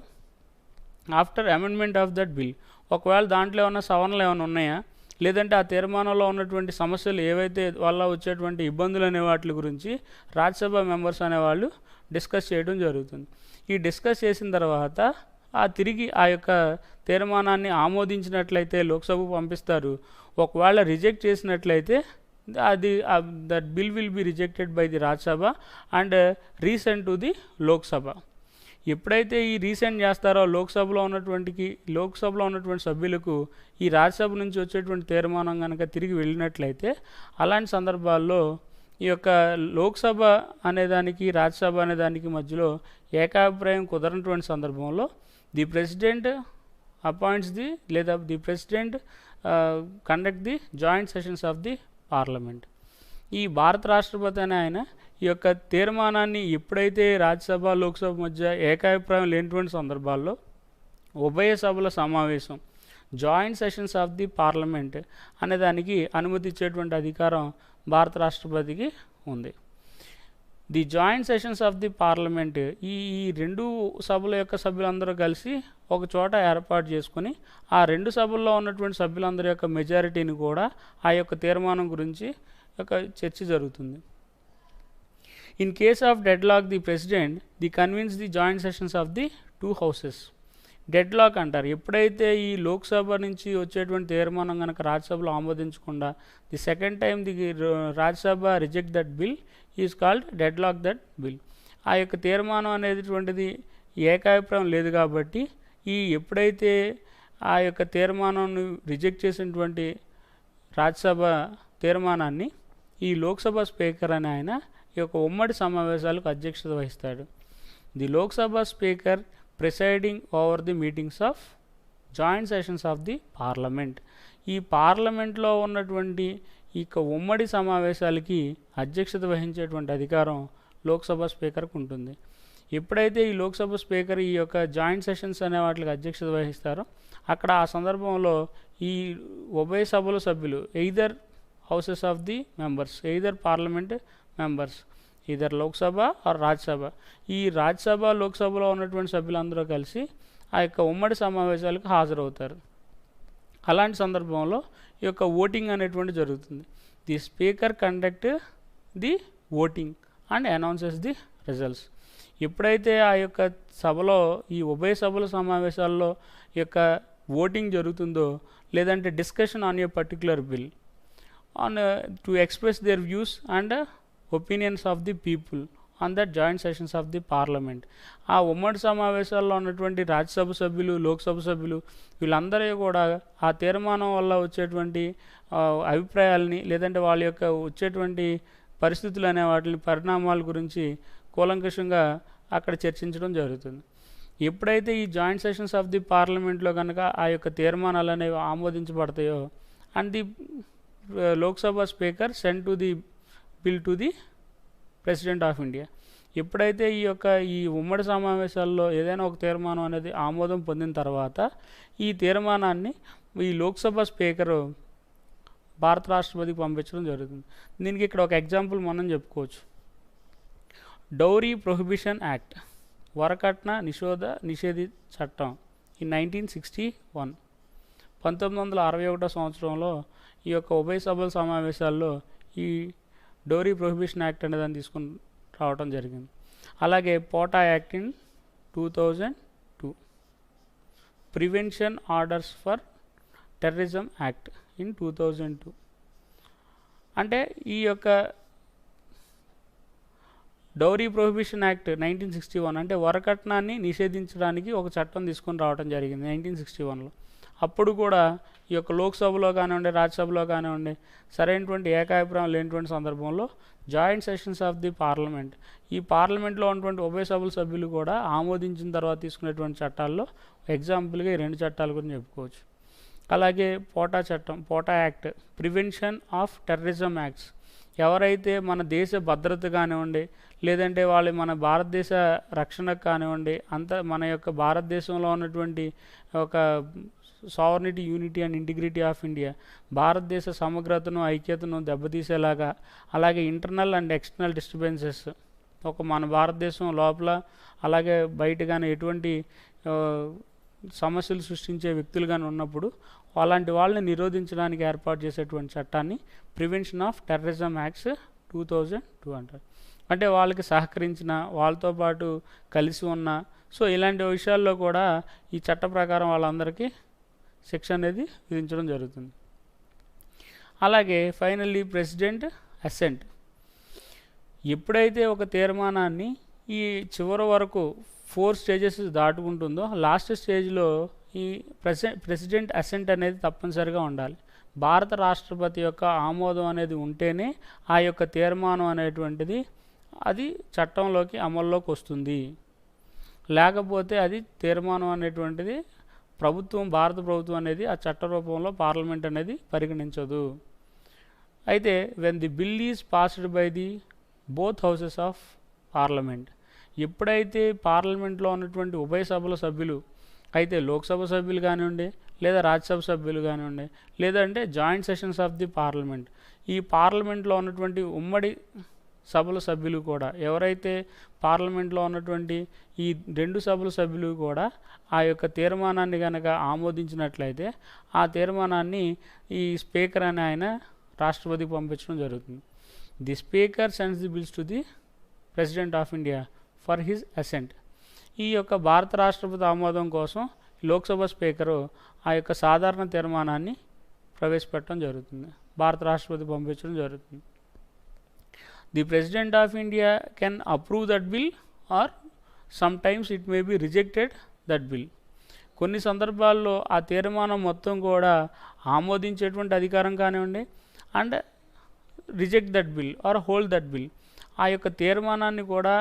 after amendment of that bill, ఒకవేళ దాంట్లో ఏమైనా సవరణలు ఏమైనా ఉన్నాయా, లేదంటే ఆ తీర్మానంలో ఉన్నటువంటి సమస్యలు ఏవైతే వల్ల వచ్చేటువంటి ఇబ్బందులు అనే వాటి గురించి రాజ్యసభ మెంబర్స్ అనేవాళ్ళు డిస్కస్ చేయడం జరుగుతుంది. ఈ డిస్కస్ చేసిన తర్వాత తిరిగి ఆ యొక్క తీర్మానాన్ని ఆమోదించినట్లయితే లోక్సభకు పంపిస్తారు. ఒకవేళ రిజెక్ట్ చేసినట్లయితే that bill will be rejected by the Rajya Sabha and recent to the Lok Sabha. ఎప్పుడైతే ఈ రీసెంట్ చేస్తారో లోక్సభలో ఉన్నటువంటి సభ్యులకు ఈ రాజ్యసభ నుంచి వచ్చేటువంటి తీర్మానం కనుక తిరిగి వెళ్ళినట్లయితే అలాంటి సందర్భాల్లో ఈ యొక్క లోక్సభ అనేదానికి రాజ్యసభ అనేదానికి మధ్యలో ఏకాభిప్రాయం కుదరనటువంటి సందర్భంలో the president appoints the president conduct the joint sessions of the parliament. ఈ భారత రాష్ట్రపతి అనే ఆయన ఈ యొక్క తీర్మానాన్ని ఎప్పుడైతే రాజ్యసభ లోక్సభ మధ్య ఏకాభిప్రాయం లేనటువంటి సందర్భాల్లో ఉభయ సభల సమావేశం joint sessions of the parliament అనే దానికి అనుమతి ఇచ్చేటువంటి అధికారం భారత రాష్ట్రపతికి ఉంది. The joint sessions of the parliament ఈ రెండు సభల యొక్క సభ్యులందరూ కలిసి ఒక చోట ఏర్పాటు చేసుకుని ఆ రెండు సభల్లో ఉన్నటువంటి సభ్యులందరి యొక్క మెజారిటీని కూడా ఆ యొక్క తీర్మానం గురించి ఒక చర్చ జరుగుతుంది. In case of deadlock the president convenes the joint sessions of the two houses. Deadlock అంటారు ఎప్పుడైతే ఈ లోక్సభ నుంచి వచ్చేటువంటి తీర్మానం కనుక రాజ్యసభలో ఆమోదించకుండా the second time the Rajya Sabha reject that bill is called deadlock that bill. ఆ యొక్క తీర్మానం అనేటువంటిది ఏకాభిప్రాయం లేదు కాబట్టి ఎప్పుడైతే ఆ యొక్క తీర్మానాన్ని రిజెక్ట్ చేసినటువంటి రాజ్యసభ తీర్మానాన్ని ఈ లోక్సభ స్పీకర్ అని ఆయన ఈ యొక్క ఉమ్మడి సమావేశాలకు అధ్యక్షత వహిస్తాడు. The Lok Sabha speaker presiding over the meetings of joint sessions of the parliament. ఈ పార్లమెంట్లో ఉన్నటువంటి ఈ యొక్క ఉమ్మడి సమావేశాలకి అధ్యక్షత వహించేటువంటి అధికారం లోక్సభ స్పీకర్కు ఉంటుంది. ఎప్పుడైతే ఈ లోక్సభ స్పీకర్ ఈ యొక్క జాయింట్ సెషన్స్ అనే వాటికి అధ్యక్షత వహిస్తారో అక్కడ ఆ సందర్భంలో ఈ ఉభయ సభల సభ్యులు either houses of the members either parliament members either Lok Sabha or Rajya Sabha, ఈ రాజ్యసభ లోక్సభలో ఉన్నటువంటి సభ్యులందరూ కలిసి ఆ యొక్క ఉమ్మడి సమావేశాలకు హాజరవుతారు. అలాంటి సందర్భంలో ఈ యొక్క ఓటింగ్ అనేటువంటి జరుగుతుంది. The speaker conduct the voting and announces the results. ఎప్పుడైతే ఆ యొక్క సభలో ఈ ఉభయ సభల సమావేశాల్లో ఈ యొక్క ఓటింగ్ జరుగుతుందో లేదంటే discussion on a particular bill on to express there views and opinions of the people on that joint sessions of the parliament. ఆ ఉమ్మడి సమావేశాల్లో ఉన్నటువంటి రాజ్యసభ సభ్యులు లోక్సభ సభ్యులు వీళ్ళందరూ కూడా ఆ తీర్మానం వల్ల వచ్చేటువంటి అభిప్రాయాలని లేదంటే వాళ్ళ యొక్క వచ్చేటువంటి పరిస్థితులు అనే వాటిని పరిణామాల గురించి కూలంకషంగా అక్కడ చర్చించడం జరుగుతుంది. ఎప్పుడైతే ఈ జాయింట్ సెషన్స్ ఆఫ్ ది పార్లమెంట్లో కనుక ఆ యొక్క తీర్మానాలు అనేవి ఆమోదించబడతాయో and the Lok Sabha speaker send to the bill to the president of India. ఎప్పుడైతే ఈ ఉమ్మడి సమావేశాల్లో ఏదైనా ఒక తీర్మానం అనేది ఆమోదం పొందిన తర్వాత ఈ తీర్మానాన్ని ఈ లోక్సభ స్పీకరు భారత రాష్ట్రపతికి పంపించడం జరుగుతుంది. దీనికి ఇక్కడ ఒక ఎగ్జాంపుల్ మనం చెప్పుకోవచ్చు. డౌరీ ప్రొహిబిషన్ యాక్ట్ వరకట్న నిషేధి చట్టం ఈ 1961 1961 సంవత్సరంలో ఈ యొక్క ఉభయ సభల సమావేశాల్లో ఈ డౌరీ ప్రొహిబిషన్ యాక్ట్ అనే దాన్ని తీసుకుని రావడం జరిగింది. అలాగే POTA act in 2002, prevention orders for terrorism act in 2002. అంటే ఈ యొక్క డౌరీ ప్రొహిబిషన్ యాక్ట్ 1961, అంటే వరకట్నాన్ని నిషేధించడానికి ఒక చట్టం తీసుకొని రావడం జరిగింది 1961లో. అప్పుడు కూడా ఈ యొక్క లోక్సభలో కానివ్వండి, రాజ్యసభలో కానివ్వండి సరైనటువంటి ఏకాభిప్రాయం లేనటువంటి సందర్భంలో joint sessions of the parliament, ఈ పార్లమెంట్లో ఉన్నటువంటి ఉభయ సభల సభ్యులు కూడా ఆమోదించిన తర్వాత తీసుకునేటువంటి చట్టాల్లో ఎగ్జాంపుల్గా ఈ రెండు చట్టాల గురించి చెప్పుకోవచ్చు. అలాగే పోటా చట్టం, POTA act, prevention of terrorism acts, ఎవరైతే మన దేశ భద్రత కానివ్వండి, లేదంటే వాళ్ళు మన భారతదేశ రక్షణకు కానివ్వండి, మన యొక్క భారతదేశంలో ఉన్నటువంటి ఒక sovereignty, unity and integrity of India, భారతదేశ సమగ్రతను, ఐక్యతను దెబ్బతీసేలాగా, అలాగే ఇంటర్నల్ అండ్ ఎక్స్టర్నల్ డిస్టర్బెన్సెస్, ఒక మన భారతదేశం లోపల అలాగే బయట కానీ ఎటువంటి సమస్యలు సృష్టించే వ్యక్తులు కానీ ఉన్నప్పుడు అలాంటి వాళ్ళని నిరోధించడానికి ఏర్పాటు చేసేటువంటి చట్టాన్ని ప్రివెన్షన్ ఆఫ్ టెర్రరిజం యాక్ట్స్ 2002 అంటారు. అంటే వాళ్ళకి సహకరించిన, వాళ్ళతో పాటు కలిసి ఉన్న, సో ఇలాంటి విషయాల్లో కూడా ఈ చట్ట ప్రకారం వాళ్ళందరికీ శిక్ష అనేది విధించడం జరుగుతుంది. అలాగే ఫైనల్లీ ప్రెసిడెంట్ అసెంట్, ఎప్పుడైతే ఒక తీర్మానాన్ని ఈ చివరి వరకు 4 స్టేజెస్ దాటుకుంటుందో లాస్ట్ స్టేజ్లో ఈ ప్రెసిడెంట్ అసెంట్ అనేది తప్పనిసరిగా ఉండాలి. భారత రాష్ట్రపతి యొక్క ఆమోదం అనేది ఉంటేనే ఆ యొక్క తీర్మానం అనేటువంటిది అది చట్టంలోకి అమల్లోకి వస్తుంది. లేకపోతే అది తీర్మానం అనేటువంటిది భారత ప్రభుత్వం అనేది ఆ చట్ట రూపంలో పార్లమెంట్ అనేది పరిగణించదు. అయితే when the bill is passed by the both houses of parliament, ఎప్పుడైతే పార్లమెంట్లో ఉన్నటువంటి ఉభయ సభల సభ్యులు, అయితే లోక్సభ సభ్యులు కానివ్వండి, లేదా రాజ్యసభ సభ్యులు కానివ్వండి, లేదంటే joint sessions of the parliament, ఈ పార్లమెంట్లో ఉన్నటువంటి ఉమ్మడి సభల సభ్యులు కూడా, ఎవరైతే పార్లమెంట్లో ఉన్నటువంటి ఈ 2 సభల సభ్యులు కూడా ఆ యొక్క తీర్మానాన్ని కనుక ఆమోదించినట్లయితే ఆ తీర్మానాన్ని ఈ స్పీకర్ అని ఆయన రాష్ట్రపతికి పంపించడం జరుగుతుంది. The speaker sends the bills to the president of India for his assent. ఈ యొక్క భారత రాష్ట్రపతి ఆమోదం కోసం లోక్సభ స్పీకరు ఆ యొక్క సాధారణ తీర్మానాన్ని ప్రవేశపెట్టడం జరుగుతుంది, భారత రాష్ట్రపతి పంపించడం జరుగుతుంది. The president of India can approve that bill or some times it may be rejected that bill. కొన్ని సందర్భాల్లో ఆ తీర్మానం మొత్తం కూడా ఆమోదించేటువంటి అధికారం కానివ్వండి, and reject that bill or hold that bill, ఆ యొక్క తీర్మానాన్ని కూడా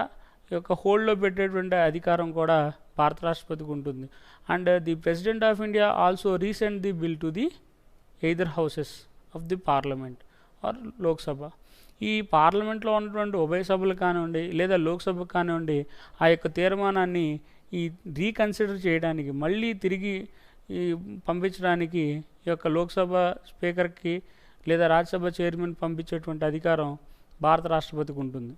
యొక్క హోల్డ్లో పెట్టేటువంటి అధికారం కూడా భారత రాష్ట్రపతికి ఉంటుంది. And the president of India also recent the bill to the either houses of the parliament or Lok Sabha. ఈ పార్లమెంట్లో ఉన్నటువంటి ఉభయ సభలు కానివ్వండి, లేదా లోక్సభకు కానివ్వండి, ఆ యొక్క తీర్మానాన్ని ఈ రీకన్సిడర్ చేయడానికి, మళ్ళీ తిరిగి ఈ పంపించడానికి ఈ యొక్క లోక్సభ స్పీకర్కి లేదా రాజ్యసభ చైర్మన్ పంపించేటువంటి అధికారం భారత రాష్ట్రపతికి ఉంటుంది.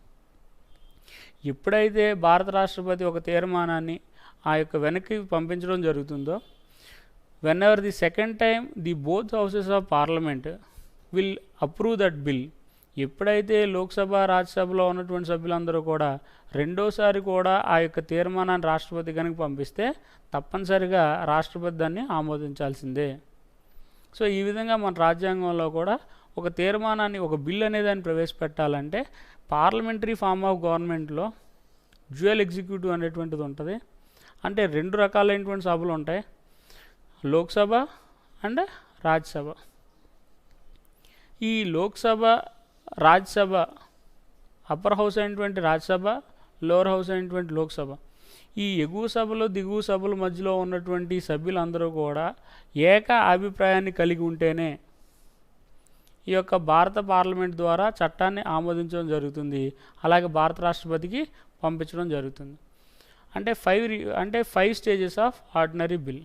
ఎప్పుడైతే భారత రాష్ట్రపతి ఒక తీర్మానాన్ని ఆ యొక్క వెనక్కి పంపించడం జరుగుతుందో, when ever the second time the both houses of parliament will approve that bill, ఎప్పుడైతే లోక్సభ రాజ్యసభలో ఉన్నటువంటి సభ్యులందరూ కూడా రెండోసారి కూడా ఆ యొక్క తీర్మానాన్ని రాష్ట్రపతి కనుక పంపిస్తే తప్పనిసరిగా రాష్ట్రపతి దాన్ని ఆమోదించాల్సిందే. సో ఈ విధంగా మన రాజ్యాంగంలో కూడా ఒక తీర్మానాన్ని, ఒక బిల్ అనే దాన్ని ప్రవేశపెట్టాలంటే పార్లమెంటరీ ఫామ్ ఆఫ్ గవర్నమెంట్లో డ్యూయల్ ఎగ్జిక్యూటివ్ అనేటువంటిది ఉంటుంది. అంటే 2 రకాలైనటువంటి సభలు ఉంటాయి, లోక్సభ అండ్ రాజ్యసభ. ఈ లోక్సభ, రాజ్యసభ, అప్పర్ హౌస్ అయినటువంటి రాజ్యసభ, లోవర్ హౌస్ అయినటువంటి లోక్సభ, ఈ ఎగువ సభలు దిగువ సభల మధ్యలో ఉన్నటువంటి సభ్యులందరూ కూడా ఏక అభిప్రాయాన్ని కలిగి ఉంటేనే ఈ యొక్క భారత పార్లమెంట్ ద్వారా చట్టాన్ని ఆమోదించడం జరుగుతుంది, అలాగే భారత రాష్ట్రపతికి పంపించడం జరుగుతుంది. అంటే 5 స్టేజెస్ ఆఫ్ ఆర్డినరీ బిల్.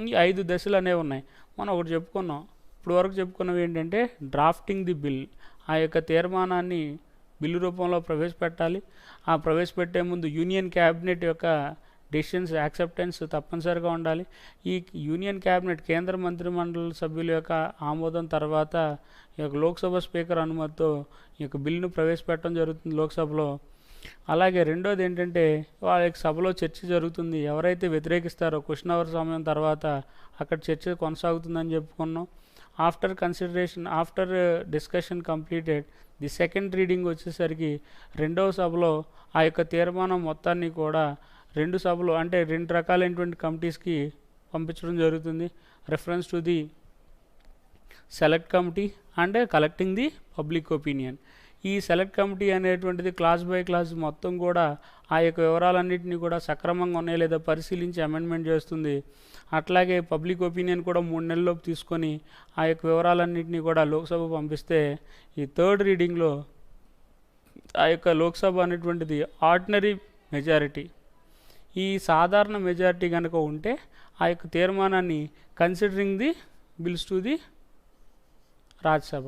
ఈ 5 దశలు అనేవి ఉన్నాయి. మనం ఒకటి చెప్పుకున్నాం, ఇప్పుడు వరకు చెప్పుకున్నవి ఏంటంటే డ్రాఫ్టింగ్ ది బిల్, ఆ యొక్క తీర్మానాన్ని బిల్లు రూపంలో ప్రవేశపెట్టాలి. ఆ ప్రవేశపెట్టే ముందు యూనియన్ క్యాబినెట్ యొక్క డెసిషన్స్ యాక్సెప్టెన్స్ తప్పనిసరిగా ఉండాలి. ఈ యూనియన్ క్యాబినెట్, కేంద్ర మంత్రిమండలి సభ్యుల యొక్క ఆమోదం తర్వాత ఈ యొక్క లోక్సభ స్పీకర్ అనుమతితో ఈ యొక్క బిల్లును ప్రవేశపెట్టడం జరుగుతుంది లోక్సభలో. అలాగే రెండోది ఏంటంటే వాళ్ళ సభలో చర్చ జరుగుతుంది, ఎవరైతే వ్యతిరేకిస్తారో క్వశ్చన్ అవర్ సమయం తర్వాత అక్కడ చర్చ కొనసాగుతుందని చెప్పుకున్నాం. After consideration after discussion completed the second reading వచ్చేసరికి రెండవ సభలో ఆ యొక్క తీర్మానం మొత్తాన్ని కూడా రెండు సభలు అంటే రెండు రకాలైనటువంటి కమిటీస్కి పంపించడం జరుగుతుంది. Reference to the select committee and collecting the public opinion. ఈ సెలెక్ట్ కమిటీ అనేటువంటిది క్లాస్ బై క్లాస్ మొత్తం కూడా ఆ యొక్క వివరాలన్నింటినీ కూడా సక్రమంగా ఉన్నాయో లేదా పరిశీలించి అమెండ్మెంట్ చేస్తుంది. అట్లాగే పబ్లిక్ ఒపీనియన్ కూడా 3 నెలల్లోపు తీసుకొని ఆ యొక్క వివరాలన్నింటినీ కూడా లోక్సభ పంపిస్తే ఈ థర్డ్ రీడింగ్లో ఆ యొక్క లోక్సభ అనేటువంటిది ఆర్డినరీ మెజారిటీ, ఈ సాధారణ మెజారిటీ కనుక ఉంటే ఆ యొక్క తీర్మానాన్ని considering the bills to the Rajya Sabha.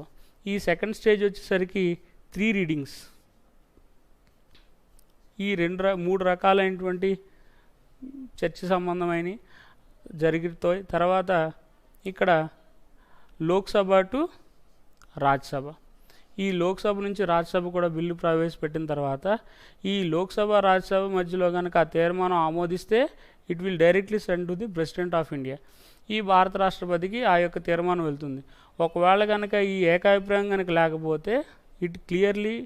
ఈ సెకండ్ స్టేజ్ వచ్చేసరికి 3 రీడింగ్స్. ఈ 3 రకాలైనటువంటి చర్చ సంబంధమైన జరుగుతాయి. తర్వాత ఇక్కడ లోక్సభ టు రాజ్యసభ, ఈ లోక్సభ నుంచి రాజ్యసభ కూడా బిల్లు ప్రవేశపెట్టిన తర్వాత ఈ లోక్సభ రాజ్యసభ మధ్యలో కనుక ఆ తీర్మానం ఆమోదిస్తే it will directly send to the president of India. ఈ భారత రాష్ట్రపతికి ఆ యొక్క తీర్మానం వెళ్తుంది. ఒకవేళ కనుక ఈ ఏకాభిప్రాయం కనుక లేకపోతే it clearly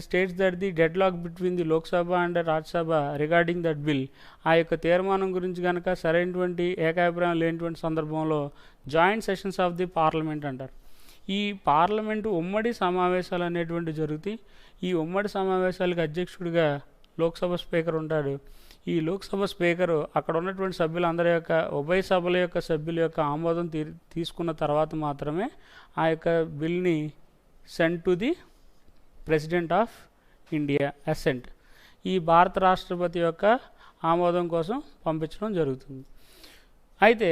states that the dead lock between the Lok Sabha and Rajya Sabha regarding that bill. ఆ యొక్క తీర్మానం గురించి కనుక సరైనటువంటి ఏకాభిప్రాయం లేనటువంటి సందర్భంలో joint sessions of the parliament అంటారు. ఈ పార్లమెంటు ఉమ్మడి సమావేశాలు అనేటువంటి జరుగుతాయి. ఈ ఉమ్మడి సమావేశాలకు అధ్యక్షుడిగా లోక్సభ స్పీకర్ ఉంటాడు. ఈ లోక్సభ స్పీకరు అక్కడ ఉన్నటువంటి సభ్యులందరి యొక్క ఉభయ సభల యొక్క సభ్యుల యొక్క ఆమోదం తీసుకున్న తర్వాత మాత్రమే ఆ యొక్క బిల్ని send to the president of India assent, ఈ భారత రాష్ట్రపతి యొక్క ఆమోదం కోసం పంపించడం జరుగుతుంది. అయితే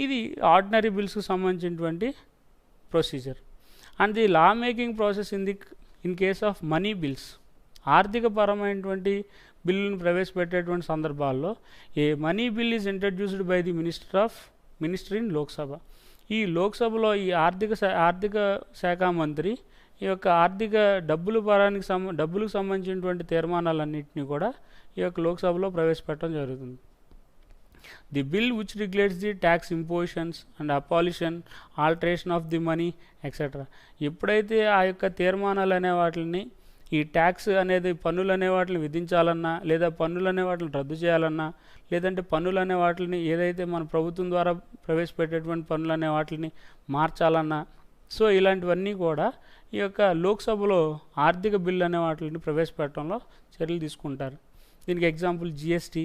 ఇది ఆర్డినరీ బిల్స్కి సంబంధించినటువంటి procedure. And the law making process in case of money bills, ఆర్థిక పరమైనటువంటి బిల్లును ప్రవేశపెట్టేటువంటి సందర్భాల్లో a money bill is introduced by the minister in Lok Sabha. ఈ లోక్సభలో ఈ ఆర్థిక శాఖ మంత్రి ఈ యొక్క ఆర్థిక డబ్బులకు సంబంధించినటువంటి తీర్మానాలన్నింటినీ కూడా ఈ యొక్క లోక్సభలో ప్రవేశపెట్టడం జరుగుతుంది. The bill which regulates the tax impositions and abolition alteration of the money etcetera. ఎప్పుడైతే ఆ యొక్క తీర్మానాలు అనే వాటిని ఈ ట్యాక్స్ అనేది పన్నులు అనే వాటిని విధించాలన్నా లేదా పన్నులు అనే వాటిని రద్దు చేయాలన్నా లేదంటే పన్నులు అనే వాటిని ఏదైతే మన ప్రభుత్వం ద్వారా ప్రవేశపెట్టేటువంటి పన్నులు అనే వాటిని మార్చాలన్నా, సో ఇలాంటివన్నీ కూడా ఈ యొక్క లోక్సభలో ఆర్థిక బిల్లు అనే వాటిని ప్రవేశపెట్టడంలో చర్యలు తీసుకుంటారు. దీనికి ఎగ్జాంపుల్ జిఎస్టీ,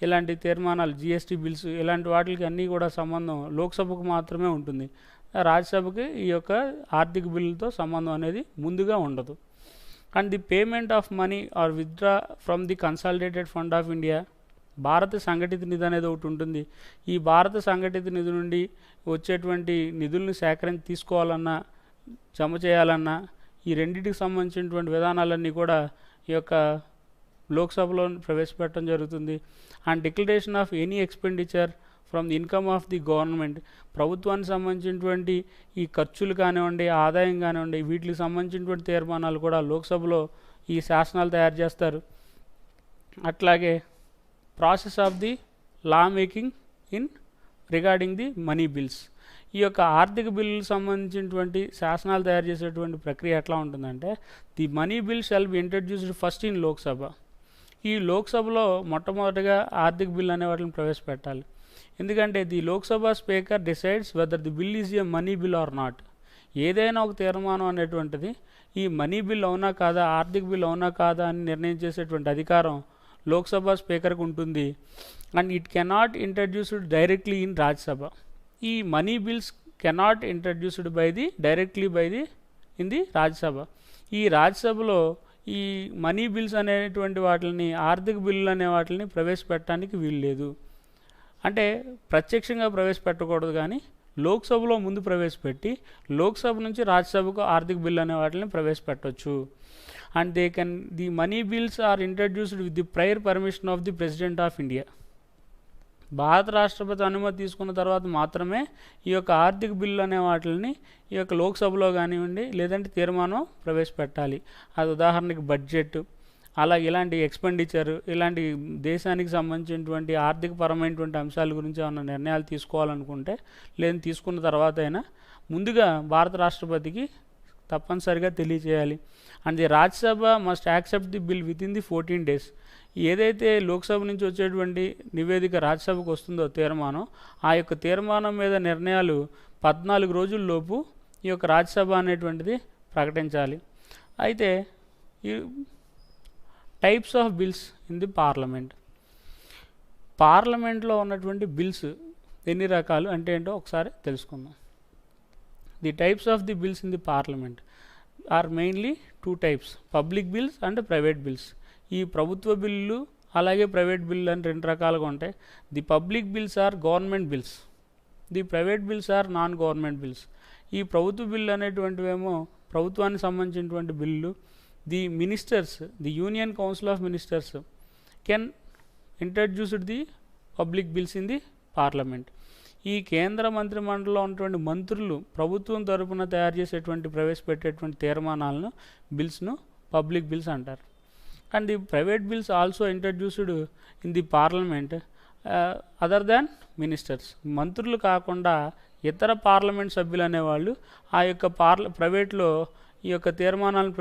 ఇలాంటి తీర్మానాలు జిఎస్టీ బిల్స్ ఇలాంటి వాటికి అన్నీ కూడా సంబంధం లోక్సభకు మాత్రమే ఉంటుంది. రాజ్యసభకి ఈ యొక్క ఆర్థిక బిల్లుతో సంబంధం అనేది ముందుగా ఉండదు. And the payment of money are withdraw from the consolidated fund of India, భారత సంఘటిత నిధి అనేది ఒకటి ఉంటుంది. ఈ భారత సంఘటిత నిధి నుండి వచ్చేటువంటి నిధులను తీసుకోవాలన్నా జమ చేయాలన్నా ఈ రెండింటికి సంబంధించినటువంటి విధానాలన్నీ కూడా ఈ యొక్క లోక్సభలో ప్రవేశపెట్టడం జరుగుతుంది. And declaration of any expenditure from the income of the government, ప్రభుత్వానికి సంబంధించినటువంటి ఈ ఖర్చులు కానివ్వండి ఆదాయం కానివ్వండి వీటికి సంబంధించినటువంటి తీర్మానాలు కూడా లోక్సభలో ఈ శాసనాలు తయారు చేస్తారు. అట్లాగే process of the law making in regarding the money bills, ఈ యొక్క ఆర్థిక బిల్లులకు సంబంధించినటువంటి శాసనాలు తయారు చేసేటువంటి ప్రక్రియ ఎట్లా ఉంటుందంటే the money bill shall be introduced first in Lok Sabha. ఈ లోక్సభలో మొట్టమొదటిగా ఆర్థిక బిల్ అనే వాటిని ప్రవేశపెట్టాలి. ఎందుకంటే the Lok Sabha speaker decides whether the bill is a money bill or not. ఏదైనా ఒక తీర్మానం అనేటువంటిది ఈ మనీ బిల్ అవునా కాదా ఆర్థిక బిల్ అవునా కాదా అని నిర్ణయం చేసేటువంటి అధికారం లోక్సభ స్పీకర్కి ఉంటుంది. And it cannot introduced directly in Rajya Sabha. ఈ money bills cannot introduced directly in the Rajya Sabha. ఈ రాజ్యసభలో ఈ మనీ బిల్స్ అనేటువంటి వాటిని ఆర్థిక బిల్లులు అనే వాటిని ప్రవేశపెట్టడానికి వీలు లేదు. అంటే ప్రత్యక్షంగా ప్రవేశపెట్టకూడదు, కానీ లోక్సభలో ముందు ప్రవేశపెట్టి లోక్సభ నుంచి రాజ్యసభకు ఆర్థిక బిల్లు అనే వాటిని ప్రవేశపెట్టవచ్చు. And the money bills are introduced with the prior permission of the president of India. భారత రాష్ట్రపతి అనుమతి తీసుకున్న తర్వాత మాత్రమే ఈ యొక్క ఆర్థిక బిల్లు అనే వాటిని ఈ యొక్క లోక్సభలో కానివ్వండి లేదంటే తీర్మానం ప్రవేశపెట్టాలి. అది ఉదాహరణకి బడ్జెట్, అలాగే ఇలాంటి ఎక్స్పెండిచర్, ఇలాంటి దేశానికి సంబంధించినటువంటి ఆర్థికపరమైనటువంటి అంశాల గురించి ఏమైనా నిర్ణయాలు తీసుకోవాలనుకుంటే, లేదా తీసుకున్న తర్వాత అయినా ముందుగా భారత రాష్ట్రపతికి తప్పనిసరిగా తెలియచేయాలి. And the Rajya Sabha must accept the bill within the 14 days. ఏదైతే లోక్సభ నుంచి వచ్చేటువంటి నివేదిక రాజ్యసభకు వస్తుందో తీర్మానం, ఆ యొక్క తీర్మానం మీద నిర్ణయాలు 14 రోజుల్లోపు ఈ యొక్క రాజ్యసభ అనేటువంటిది ప్రకటించాలి. అయితే ఈ types of bills in the పార్లమెంట్లో ఉన్నటువంటి బిల్స్ ఎన్ని రకాలు అంటే ఏంటో ఒకసారి తెలుసుకుందాం. The types of the bills in the parliament are mainly 2 types, public bills and private bills. ఈ ప్రభుత్వ బిల్లులు అలాగే ప్రైవేట్ బిల్లు అని 2 రకాలుగా ఉంటాయి. The public bills are government bills, the private bills are non government bills. ఈ ప్రభుత్వ bill అనేటువంటివేమో ప్రభుత్వానికి సంబంధించినటువంటి bill. The ministers, the union council of ministers can introduced the public bills in the parliament. ఈ కేంద్ర మంత్రిమండలిలో ఉన్నటువంటి మంత్రులు ప్రభుత్వం తరపున తయారు చేసేటువంటి ప్రవేశపెట్టేటువంటి తీర్మానాలను, బిల్స్ను పబ్లిక్ బిల్స్ అంటారు. And the private bills also introduced in the parliament other than ministers. మంత్రులు కాకుండా ఇతర పార్లమెంట్ సభ్యులు అనేవాళ్ళు ఆ యొక్క ప్రైవేట్లో ఈ యొక్క తీర్మానాలను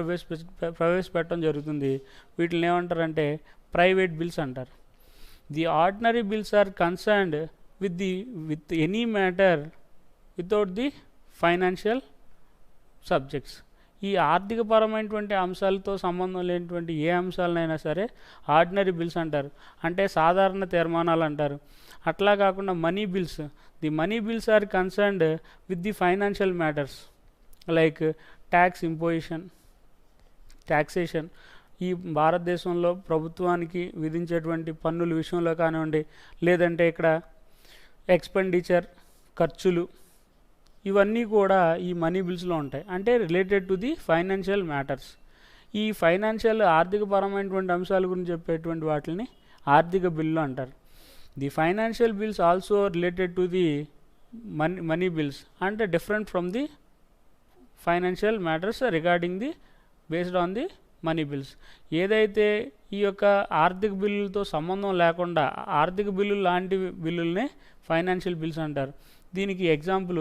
ప్రవేశపెట్టడం జరుగుతుంది. వీటిని ఏమంటారంటే ప్రైవేట్ బిల్స్ అంటారు. The ordinary bills are concerned with any matter without the financial subjects. ఈ ఆర్థికపరమైనటువంటి అంశాలతో సంబంధం లేనటువంటి ఏ అంశాలనైనా సరే ఆర్డినరీ బిల్స్ అంటారు, అంటే సాధారణ తీర్మానాలు అంటారు. అట్లా కాకుండా money bills, the money bills are concerned with the financial matters like tax imposition, taxation. ఈ భారతదేశంలో ప్రభుత్వానికి విధించేటువంటి పన్నుల విషయంలో కానివ్వండి, లేదంటే ఇక్కడ ఎక్స్పెండిచర్, ఖర్చులు, ఇవన్నీ కూడా ఈ మనీ బిల్స్లో ఉంటాయి, అంటే related to the financial matters. ఈ ఫైనాన్షియల్ ఆర్థికపరమైనటువంటి అంశాల గురించి చెప్పేటువంటి వాటిని ఆర్థిక బిల్లు అంటారు. The financial bills also related to the money bills, అంటే different from the financial matters regarding the based on the money bills. ఏదైతే ఈ యొక్క ఆర్థిక బిల్లులతో సంబంధం లేకుండా ఆర్థిక బిల్లులు లాంటి బిల్లులనే ఫైనాన్షియల్ బిల్స్ అంటారు. దీనికి ఎగ్జాంపుల్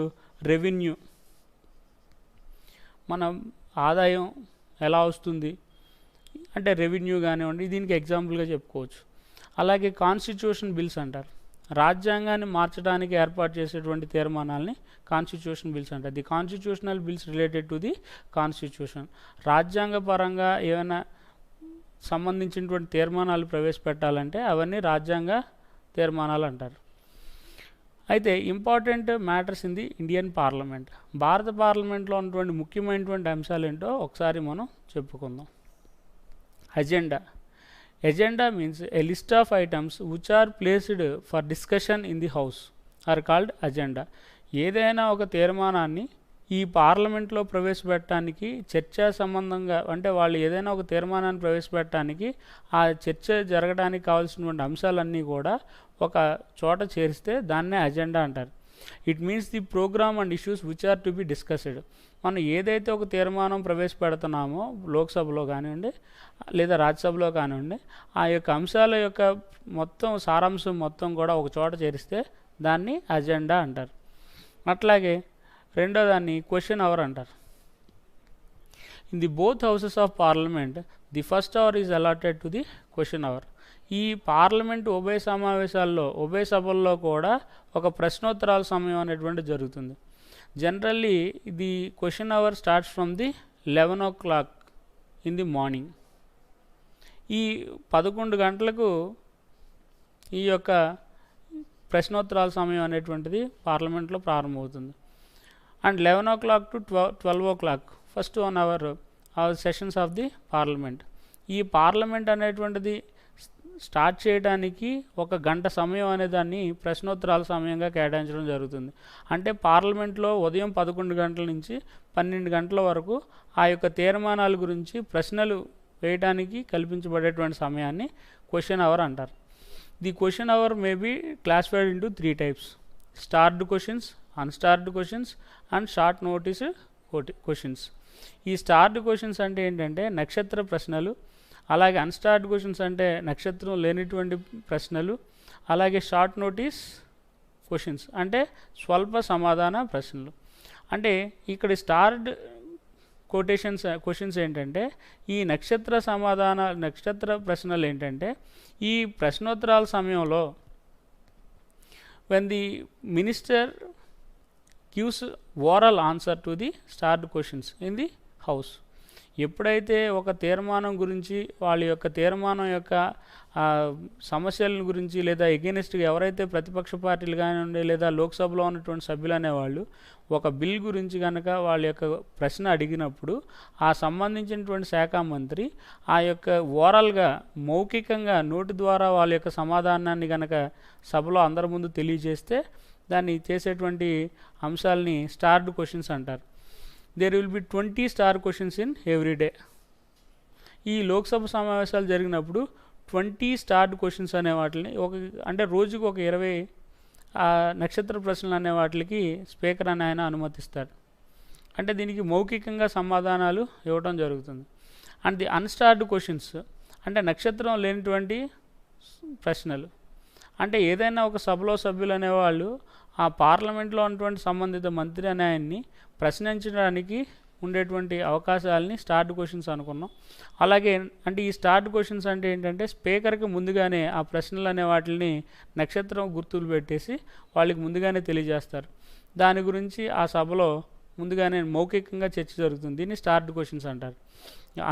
రెవెన్యూ, మన ఆదాయం ఎలా వస్తుంది అంటే రెవెన్యూ కానివ్వండి, దీనికి ఎగ్జాంపుల్గా చెప్పుకోవచ్చు. అలాగే కాన్స్టిట్యూషన్ బిల్స్ అంటారు. రాజ్యాంగాన్ని మార్చడానికి ఏర్పాటు చేసేటువంటి తీర్మానాలని కాన్స్టిట్యూషన్ బిల్స్ అంటారు. The constitutional bills related to the constitution. రాజ్యాంగపరంగా ఏమైనా సంబంధించినటువంటి తీర్మానాలు ప్రవేశపెట్టాలంటే అవన్నీ రాజ్యాంగ తీర్మానాలు అంటారు. అయితే important matters in the Indian parliament, భారత పార్లమెంట్లో ఉన్నటువంటి ముఖ్యమైనటువంటి అంశాలు ఏంటో ఒకసారి మనం చెప్పుకుందాం. Agenda. Agenda means a list of items which are placed for discussion in the house are called agenda. ఏదైనా ఒక తీర్మానాన్ని ఈ పార్లమెంట్లో ప్రవేశపెట్టడానికి చర్చా సంబంధంగా, అంటే వాళ్ళు ఏదైనా ఒక తీర్మానాన్ని ప్రవేశపెట్టడానికి ఆ చర్చ జరగడానికి కావాల్సినటువంటి అంశాలన్నీ కూడా ఒక చోట చేరిస్తే దాన్నే అజెండా అంటారు. It means the programme and issues which are to be discussed. మనం ఏదైతే ఒక తీర్మానం ప్రవేశపెడుతున్నామో లోక్సభలో కానివ్వండి లేదా రాజ్యసభలో కానివ్వండి, ఆ యొక్క అంశాల యొక్క మొత్తం సారాంశం మొత్తం కూడా ఒక చోట చేరిస్తే దాన్ని అజెండా అంటారు. అట్లాగే రెండో దాన్ని క్వశ్చన్ అవర్ అంటారు. In the both houses of parliament the first hour is allotted to the question hour. ఈ పార్లమెంటు ఉభయ సమావేశాల్లో, ఉభయ సభల్లో కూడా ఒక ప్రశ్నోత్తరాల సమయం అనేటువంటి జరుగుతుంది. Generally the question hour starts from the 11 o'clock in the morning. ఈ 11 గంటలకు ఈ యొక్క ప్రశ్నోత్తరాల సమయం అనేటువంటిది పార్లమెంట్లో ప్రారంభమవుతుంది. And 11 o'clock to 12 o'clock first 1 hour sessions of the parliament. ఈ పార్లమెంట్ అనేటువంటిది స్టార్ట్ చేయడానికి 1 గంట సమయం అనే దాన్ని ప్రశ్నోత్తరాల సమయంగా కేటాయించడం జరుగుతుంది. అంటే పార్లమెంట్లో ఉదయం 11 గంటల నుంచి 12 గంటల వరకు ఆ యొక్క తీర్మానాల గురించి ప్రశ్నలు వేయడానికి కల్పించబడేటువంటి సమయాన్ని క్వశ్చన్ అవర్ అంటారు. The question hour may be classified into 3 types: starred questions, unstarred questions and short notice questions. ఈ స్టార్డ్ క్వశ్చన్స్ అంటే ఏంటంటే నక్షత్ర ప్రశ్నలు, అలాగే అన్స్టార్డ్ క్వశ్చన్స్ అంటే నక్షత్రం లేనిటువంటి ప్రశ్నలు. అలాగే షార్ట్ నోటీస్ క్వశ్చన్స్ అంటే స్వల్ప సమాధాన ప్రశ్నలు. అంటే ఇక్కడ స్టార్డ్ క్వశ్చన్స్ ఏంటంటే ఈ నక్షత్ర ప్రశ్నలు ఏంటంటే ఈ ప్రశ్నోత్తరాల సమయంలో when the minister gives oral answer to the starred questions in the house. ఎప్పుడైతే ఒక తీర్మానం గురించి వాళ్ళ యొక్క తీర్మానం యొక్క సమస్యల గురించి లేదా ఎగెనిస్ట్గా ఎవరైతే ప్రతిపక్ష పార్టీలు కానివ్వండి లేదా లోక్సభలో ఉన్నటువంటి సభ్యులు అనేవాళ్ళు ఒక బిల్ గురించి కనుక వాళ్ళ యొక్క ప్రశ్న అడిగినప్పుడు ఆ సంబంధించినటువంటి శాఖ మంత్రి ఆ యొక్క ఓరల్గా మౌఖికంగా నోటి ద్వారా వాళ్ళ యొక్క సమాధానాన్ని కనుక సభలో అందరి ముందు తెలియజేస్తే దాన్ని చేసేటువంటి అంశాలని స్టార్డ్ క్వశ్చన్స్ అంటారు. There will be 20 star questions in every day. ఈ లోక్సభ సమావేశాలు జరిగినప్పుడు 20 స్టార్డ్ క్వశ్చన్స్ అనే వాటిని అంటే రోజుకు ఒక 20 నక్షత్ర ప్రశ్నలు అనే వాటికి స్పీకర్ అని ఆయన అనుమతిస్తారు. అంటే దీనికి మౌఖికంగా సమాధానాలు ఇవ్వడం జరుగుతుంది. అండ్ ది అన్స్టార్డ్ క్వశ్చన్స్ అంటే నక్షత్రం లేనిటువంటి ప్రశ్నలు. అంటే ఏదైనా ఒక సభలో సభ్యులు అనేవాళ్ళు ఆ పార్లమెంట్లో ఉన్నటువంటి సంబంధిత మంత్రి అనే ఆయన్ని ప్రశ్నించడానికి ఉండేటువంటి అవకాశాలని స్టార్డ్ క్వశ్చన్స్ అనుకున్నాం. అలాగే అంటే ఈ స్టార్డ్ క్వశ్చన్స్ అంటే ఏంటంటే స్పీకర్కి ముందుగానే ఆ ప్రశ్నలు అనే వాటిని నక్షత్రం గుర్తులు పెట్టేసి వాళ్ళకి ముందుగానే తెలియజేస్తారు. దాని గురించి ఆ సభలో ముందుగానే మౌఖికంగా చర్చ జరుగుతుంది. దీన్ని స్టార్డ్ క్వశ్చన్స్ అంటారు.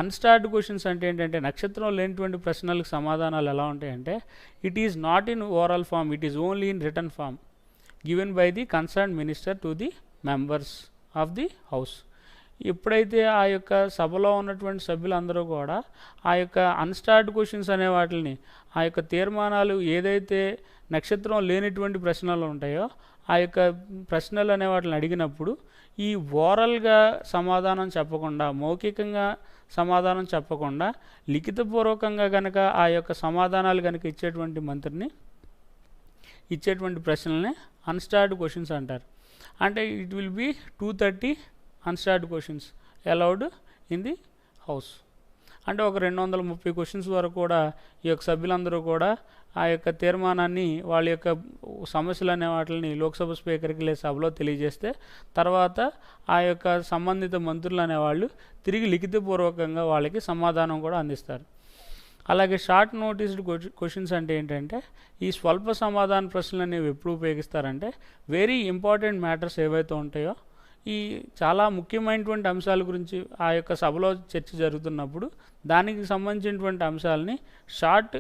అన్స్టార్డ్ క్వశ్చన్స్ అంటే ఏంటంటే నక్షత్రం లేనిటువంటి ప్రశ్నలకు సమాధానాలు ఎలా ఉంటాయంటే it is not in oral form, it is only in written form given by the concern minister to the members of the house. ఎప్పుడైతే ఆ యొక్క సభలో ఉన్నటువంటి సభ్యులందరూ కూడా ఆ యొక్క అన్స్టార్డ్ క్వశ్చన్స్ అనే వాటిని ఆ యొక్క తీర్మానాలు ఏదైతే నక్షత్రం లేనిటువంటి ప్రశ్నలు ఉంటాయో ఆ యొక్క ప్రశ్నలు అనే వాటిని అడిగినప్పుడు ఈ ఓరల్గా సమాధానం చెప్పకుండా మౌఖికంగా సమాధానం చెప్పకుండా లిఖితపూర్వకంగా కనుక ఆ యొక్క సమాధానాలు కనుక ఇచ్చేటువంటి మంత్రిని ఇచ్చేటువంటి ప్రశ్నల్ని అన్స్టార్డ్ క్వశ్చన్స్ అంటారు. అంటే it will be 230 unstarred questions allowed in the house. అంటే ఒక 230 క్వశ్చన్స్ వరకు కూడా ఈ యొక్క సభ్యులందరూ కూడా ఆ యొక్క తీర్మానాన్ని వాళ్ళ యొక్క సమస్యలు అనే వాటిని లోక్సభ స్పీకర్కి లేదా సభలో తెలియజేస్తే తర్వాత ఆ యొక్క సంబంధిత మంత్రులు అనేవాళ్ళు తిరిగి లిఖితపూర్వకంగా వాళ్ళకి సమాధానం కూడా అందిస్తారు. అలాగే షార్ట్ నోటీస్డ్ క్వశ్చన్స్ అంటే ఏంటంటే ఈ స్వల్ప సమాధాన ప్రశ్నలు అనేవి ఎప్పుడు ఉపయోగిస్తారంటే వెరీ ఇంపార్టెంట్ మ్యాటర్స్ ఏవైతే ఉంటాయో ఈ చాలా ముఖ్యమైనటువంటి అంశాల గురించి ఆ యొక్క సభలో చర్చ జరుగుతున్నప్పుడు దానికి సంబంధించినటువంటి అంశాలని షార్ట్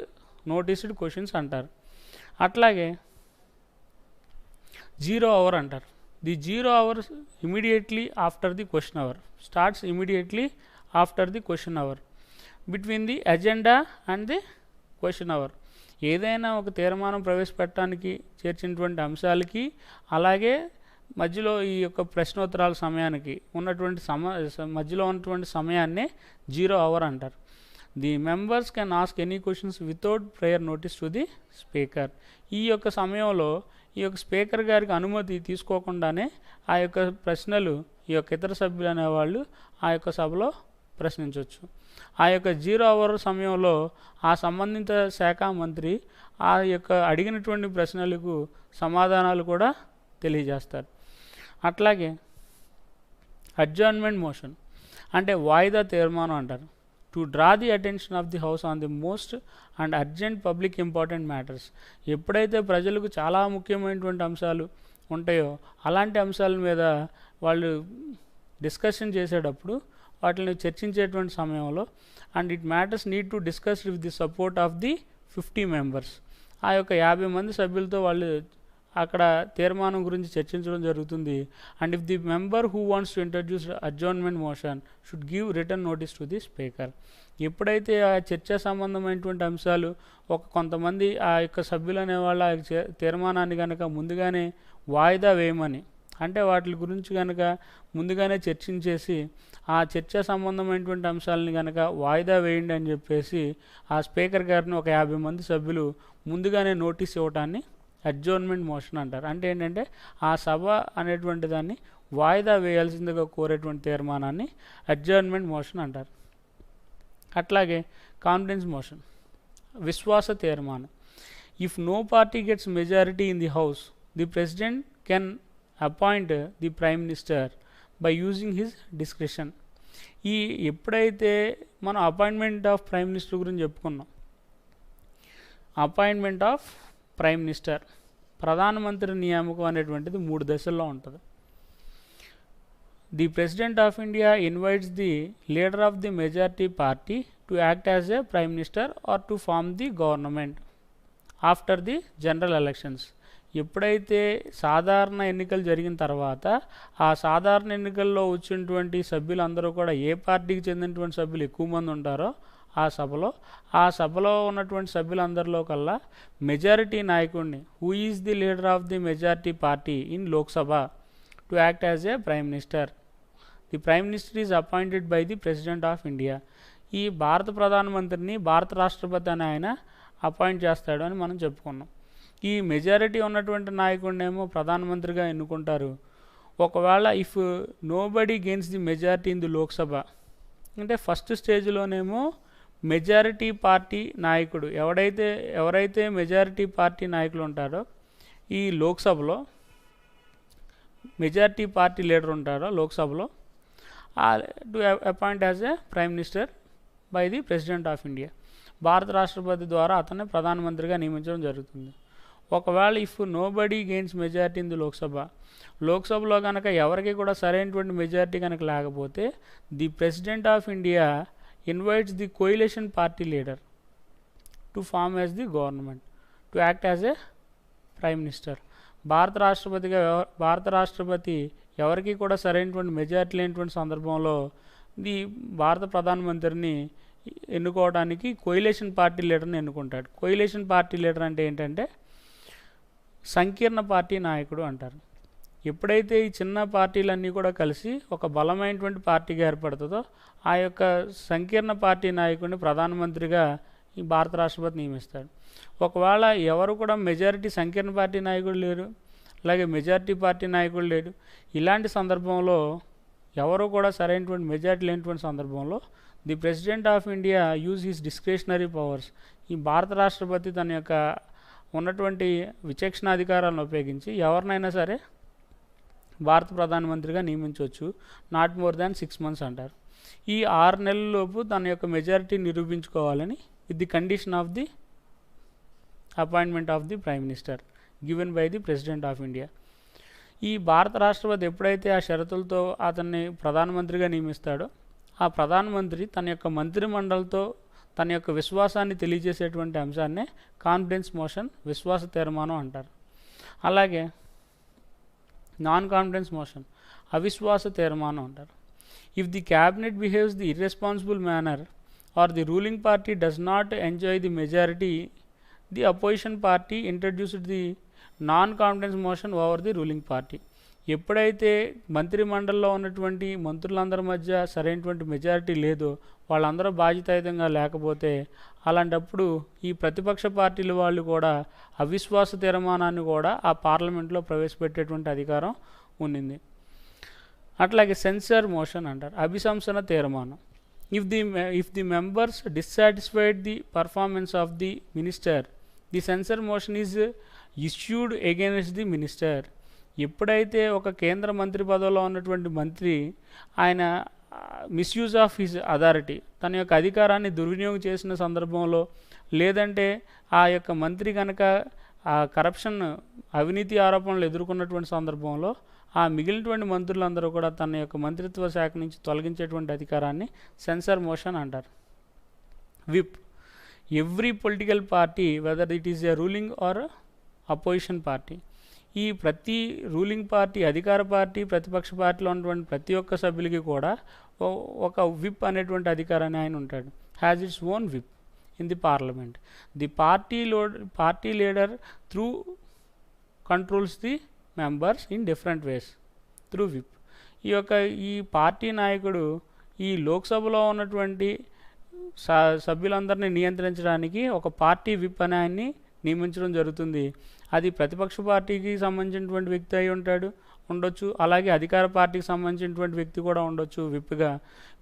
నోటీస్డ్ క్వశ్చన్స్ అంటారు. అట్లాగే 0 అవర్ అంటారు. The 0 hours immediately after the question hour starts immediately after the question hour between the agenda and the question hour. ఏదైనా ఒక తీర్మానం ప్రవేశపెట్టడానికి చేర్చినటువంటి అంశాలకి అలాగే మధ్యలో ఈ యొక్క ప్రశ్నోత్తరాల సమయానికి ఉన్నటువంటి మధ్యలో ఉన్నటువంటి సమయాన్నే 0 అవర్ అంటారు. The members can ask any questions without prayer notice to the speaker. ఈ యొక్క సమయంలో ఈ యొక్క స్పీకర్ గారికి అనుమతి తీసుకోకుండానే ఆ యొక్క ప్రశ్నలు ఈ యొక్క ఇతర సభ్యులు అనేవాళ్ళు ఆ యొక్క సభలో ప్రశ్నించవచ్చు. ఆ యొక్క 0 అవర్ సమయంలో ఆ సంబంధిత శాఖ మంత్రి ఆ యొక్క అడిగినటువంటి ప్రశ్నలకు సమాధానాలు కూడా తెలియజేస్తారు. అట్లాగే అడ్జర్న్మెంట్ మోషన్ అంటే వాయిదా తీర్మానం అంటారు. To draw the attention of the house on the most and urgent public important matters. ఎప్పుడైతే ప్రజలకు చాలా ముఖ్యమైనటువంటి అంశాలు ఉంటాయో అలాంటి అంశాల మీద వాళ్ళు డిస్కషన్ చేసేటప్పుడు వాటిని చర్చించేటువంటి సమయంలో and it matters need to discuss with the support of the 50 members. ఆ యొక్క 50 మంది సభ్యులతో వాళ్ళు అక్కడ తీర్మానం గురించి చర్చించడం జరుగుతుంది. And if the member who wants to introduce adjournment motion should give return notice to the speaker. ఎప్పుడైతే ఆ చర్చా సంబంధమైనటువంటి అంశాలు కొంతమంది ఆ యొక్క సభ్యులు అనేవాళ్ళ తీర్మానాన్ని కనుక ముందుగానే వాయిదా వేయమని అంటే వాటి గురించి కనుక ముందుగానే చర్చించేసి ఆ చర్చా సంబంధమైనటువంటి అంశాలని కనుక వాయిదా వేయండి అని చెప్పేసి ఆ స్పీకర్ గారిని ఒక 50 మంది సభ్యులు ముందుగానే నోటీస్ ఇవ్వటాన్ని అడ్జర్న్మెంట్ మోషన్ అంటారు. అంటే ఏంటంటే ఆ సభ అనేటువంటి దాన్ని వాయిదా వేయాల్సిందిగా కోరేటువంటి తీర్మానాన్ని అడ్జర్న్మెంట్ మోషన్ అంటారు. అట్లాగే కాన్ఫిడెన్స్ మోషన్, విశ్వాస తీర్మానం. If no party gets majority in the house, the president can appoint the prime minister by using his discretion. ఈ ఎప్పుడైతే మనం అపాయింట్మెంట్ ఆఫ్ ప్రైమ్ మినిస్టర్ గురించి చెప్పుకున్నాం, అపాయింట్మెంట్ ఆఫ్ ప్రైమ్ మినిస్టర్, ప్రధానమంత్రి నియామకం అనేటువంటిది 3 దశల్లో ఉంటుంది. The president of India invites the leader of the majority party to act as a prime minister or to form the government after the general elections. ఎప్పుడైతే సాధారణ ఎన్నికలు జరిగిన తర్వాత ఆ సాధారణ ఎన్నికల్లో వచ్చినటువంటి సభ్యులందరూ కూడా ఏ పార్టీకి చెందినటువంటి సభ్యులు ఎక్కువ మంది ఉంటారో ఆ సభలో ఉన్నటువంటి సభ్యులందరిలో కల్లా మెజారిటీ నాయకుడిని, who is the leader of the majority party in Lok Sabha, to act as a prime minister. The prime minister is appointed by the president of India. ఈ భారత ప్రధానమంత్రిని భారత రాష్ట్రపతి అని ఆయన అపాయింట్ చేస్తాడు అని మనం చెప్పుకున్నాం. ఈ మెజారిటీ ఉన్నటువంటి నాయకుడినేమో ప్రధానమంత్రిగా ఎన్నుకుంటారు. ఒకవేళ if nobody gains the majority in the Lok Sabha, అంటే ఫస్ట్ స్టేజ్లోనేమో మెజారిటీ పార్టీ నాయకుడు ఎవరైతే మెజారిటీ పార్టీ నాయకులు ఉంటారో ఈ లోక్సభలో, మెజారిటీ పార్టీ లీడర్ ఉంటారో లోక్సభలో, to appoint as a prime minister by the president of India. భారత రాష్ట్రపతి ద్వారా అతన్ని ప్రధానమంత్రిగా నియమించడం జరుగుతుంది. ఒకవేళ if nobody gains majority in the లోక్సభలో కనుక ఎవరికి కూడా సరైనటువంటి మెజారిటీ కనుక లేకపోతే, the president of India invites the coalition party leader to form as the government, to act as a prime minister. భారత రాష్ట్రపతి ఎవరికి కూడా సరైనటువంటి మెజారిటీ లేనటువంటి సందర్భంలో ది భారత ప్రధానమంత్రిని ఎన్నుకోవడానికి కోయిలేషన్ పార్టీ లీడర్ని ఎన్నుకుంటాడు. కోయిలేషన్ పార్టీ లీడర్ అంటే ఏంటంటే సంకీర్ణ పార్టీ నాయకుడు అంటారు. ఎప్పుడైతే ఈ చిన్న పార్టీలన్నీ కూడా కలిసి ఒక బలమైనటువంటి పార్టీగా ఏర్పడుతుందో ఆ యొక్క సంకీర్ణ పార్టీ నాయకుడిని ప్రధానమంత్రిగా ఈ భారత రాష్ట్రపతి నియమిస్తాడు. ఒకవేళ ఎవరు కూడా మెజారిటీ సంకీర్ణ పార్టీ నాయకుడు లేరు, అలాగే మెజారిటీ పార్టీ నాయకుడు లేడు, ఇలాంటి సందర్భంలో ఎవరు కూడా సరైనటువంటి మెజారిటీ లేనటువంటి సందర్భంలో the president of India use his discretionary powers. ఈ భారత రాష్ట్రపతి తన యొక్క ఉన్నటువంటి విచక్షణాధికారాలను ఉపయోగించి ఎవరినైనా సరే భారత ప్రధానమంత్రిగా నియమించవచ్చు, నాట్ మోర్ దాన్ 6 months అంటారు. ఈ 6 నెలలలోపు తన యొక్క మెజారిటీ నిరూపించుకోవాలని with the condition of the appointment of the prime minister given by the president of India. ఈ భారత రాష్ట్రపతి ఎప్పుడైతే ఆ షరతులతో అతన్ని ప్రధానమంత్రిగా నియమిస్తాడో ఆ ప్రధానమంత్రి తన యొక్క మంత్రిమండలితో తన యొక్క విశ్వాసాన్ని తెలియజేసేటువంటి అంశాన్నే కాన్ఫిడెన్స్ మోషన్, విశ్వాస తీర్మానం అంటారు. అలాగే నాన్ కాన్ఫిడెన్స్ మోషన్, అవిశ్వాస తీర్మానం అంటారు. If the cabinet behaves the irresponsible manner or the ruling party does not enjoy the majority, the opposition party introduced the non confidence motion over the ruling party. ఎప్పుడైతే మంత్రిమండలిలో ఉన్నటువంటి మంత్రులందరి మధ్య సరైనటువంటి majority లేదో, వాళ్ళందరూ బాధ్యతాయుతంగా లేకపోతే, అలాంటప్పుడు ఈ ప్రతిపక్ష పార్టీల వాళ్ళు కూడా అవిశ్వాస తీర్మానాన్ని కూడా ఆ పార్లమెంట్లో ప్రవేశపెట్టేటువంటి అధికారం ఉన్నింది. అట్లాగే సెన్సర్ మోషన్ అంటారు, అభిశంసన తీర్మానం. If the members dissatisfied the performance of the minister, the sensor motion is issued against the minister. ఎప్పుడైతే ఒక కేంద్ర మంత్రి పదవిలో ఉన్నటువంటి మంత్రి ఆయన మిస్యూజ్ ఆఫ్ హిజ్ అథారిటీ, తన యొక్క అధికారాన్ని దుర్వినియోగం చేసిన సందర్భంలో, లేదంటే ఆ యొక్క మంత్రి కనుక ఆ కరప్షన్, అవినీతి ఆరోపణలు ఎదుర్కొన్నటువంటి సందర్భంలో ఆ మిగిలినటువంటి మంత్రులందరూ కూడా తన యొక్క మంత్రిత్వ శాఖ నుంచి తొలగించేటువంటి అధికారాన్ని సెన్సర్ మోషన్ అంటారు. Whip, every political party whether it is a ruling or opposition party, ఈ ప్రతి రూలింగ్ పార్టీ, అధికార పార్టీ, ప్రతిపక్ష పార్టీలో ఉన్నటువంటి ప్రతి ఒక్క సభ్యులకి కూడా ఒక విప్ అనేటువంటి అధికారాన్ని ఆయన ఉంటాడు. Has its own whip in the parliament. The party leader through controls the members in different ways through whip. ఈ పార్టీ నాయకుడు ఈ లోక్సభలో ఉన్నటువంటి సభ్యులందరినీ నియంత్రించడానికి ఒక పార్టీ విప్ అనే ఆయన్ని నియమించడం జరుగుతుంది. అది ప్రతిపక్ష పార్టీకి సంబంధించినటువంటి వ్యక్తి అయి ఉంటాడు, ఉండొచ్చు, అలాగే అధికార పార్టీకి సంబంధించినటువంటి వ్యక్తి కూడా ఉండొచ్చు విప్గా.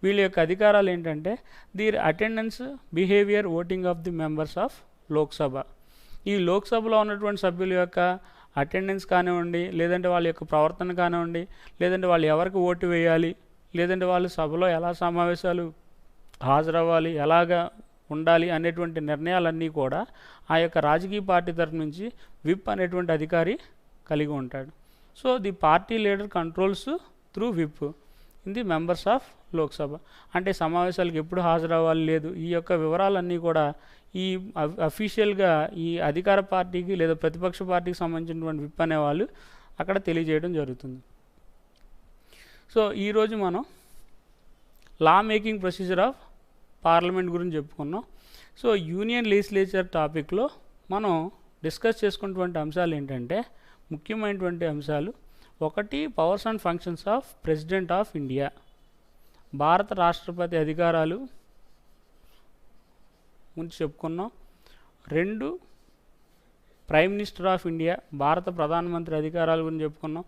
వీళ్ళ యొక్క అధికారాలు ఏంటంటే there attendance, behaviour, voting of the members of Lok Sabha. ఈ లోక్సభలో ఉన్నటువంటి సభ్యుల యొక్క అటెండెన్స్ కానివ్వండి, లేదంటే వాళ్ళ యొక్క ప్రవర్తన కానివ్వండి, లేదంటే వాళ్ళు ఎవరికి ఓటు వేయాలి, లేదంటే వాళ్ళు సభలో ఎలా సమావేశాలు హాజరవ్వాలి, ఎలాగా ఉండాలి అనేటువంటి నిర్ణయాలన్నీ కూడా ఆ యొక్క రాజకీయ పార్టీ తరఫు నుంచి విప్ అనేటువంటి అధికారి కలిగి ఉంటాడు. So the party leader controls through whip in the members of Lok Sabha. అంటే సమావేశాలకు ఎప్పుడు హాజరవ్వాలి లేదు, ఈ యొక్క వివరాలన్నీ కూడా ఈ అఫీషియల్గా ఈ అధికార పార్టీకి లేదా ప్రతిపక్ష పార్టీకి సంబంధించినటువంటి విప్ అనేవాళ్ళు అక్కడ తెలియజేయడం జరుగుతుంది. సో ఈరోజు మనం లా మేకింగ్ ప్రొసీజర్ ఆఫ్ పార్లమెంట్ గురించి చెప్పుకున్నాం. సో యూనియన్ లెజిస్లేచర్ టాపిక్లో మనం డిస్కస్ చేసుకున్నటువంటి అంశాలు ఏంటంటే ముఖ్యమైనటువంటి అంశాలు: ఒకటి, powers and functions of president of India, భారత రాష్ట్రపతి అధికారాలు ముందు చెప్పుకున్నాం. 2, ప్రైమ్ మినిస్టర్ ఆఫ్ ఇండియా, భారత ప్రధానమంత్రి అధికారాల గురించి చెప్పుకున్నాం.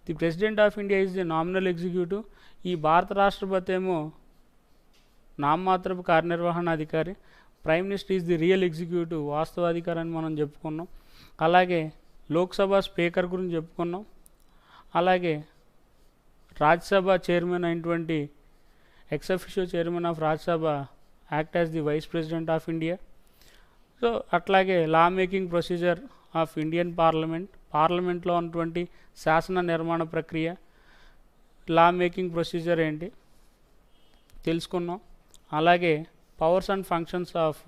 The president of India is the nominal executive. ఈ భారత రాష్ట్రపతి ఏమో నామమాత్రపు కార్యనిర్వహణాధికారి. Prime minister is the real executive, వాస్తవాధికారి అని మనం చెప్పుకున్నాం. అలాగే లోక్సభ స్పీకర్ గురించి చెప్పుకున్నాం. అలాగే రాజ్యసభ చైర్మన్ అయినటువంటి ex officio chairman of Rajya Sabha act as the vice president of India. So అట్లాగే law making procedure of Indian parliament, పార్లమెంట్లో ఉన్నటువంటి శాసన నిర్మాణ ప్రక్రియ, లా మేకింగ్ ప్రొసీజర్ ఏంటి తెలుసుకున్నాం. అలాగే powers and functions of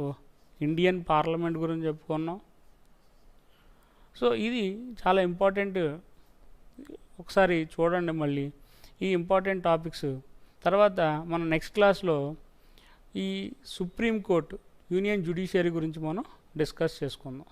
Indian parliament గురించి చెప్పుకున్నాం. సో ఇది చాలా ఇంపార్టెంట్, ఒకసారి చూడండి మళ్ళీ ఈ ఇంపార్టెంట్ టాపిక్స్. తర్వాత మన నెక్స్ట్ క్లాస్లో ఈ సుప్రీం కోర్టు, యూనియన్ జ్యుడిషియరీ గురించి మనం డిస్కస్ చేసుకుందాం.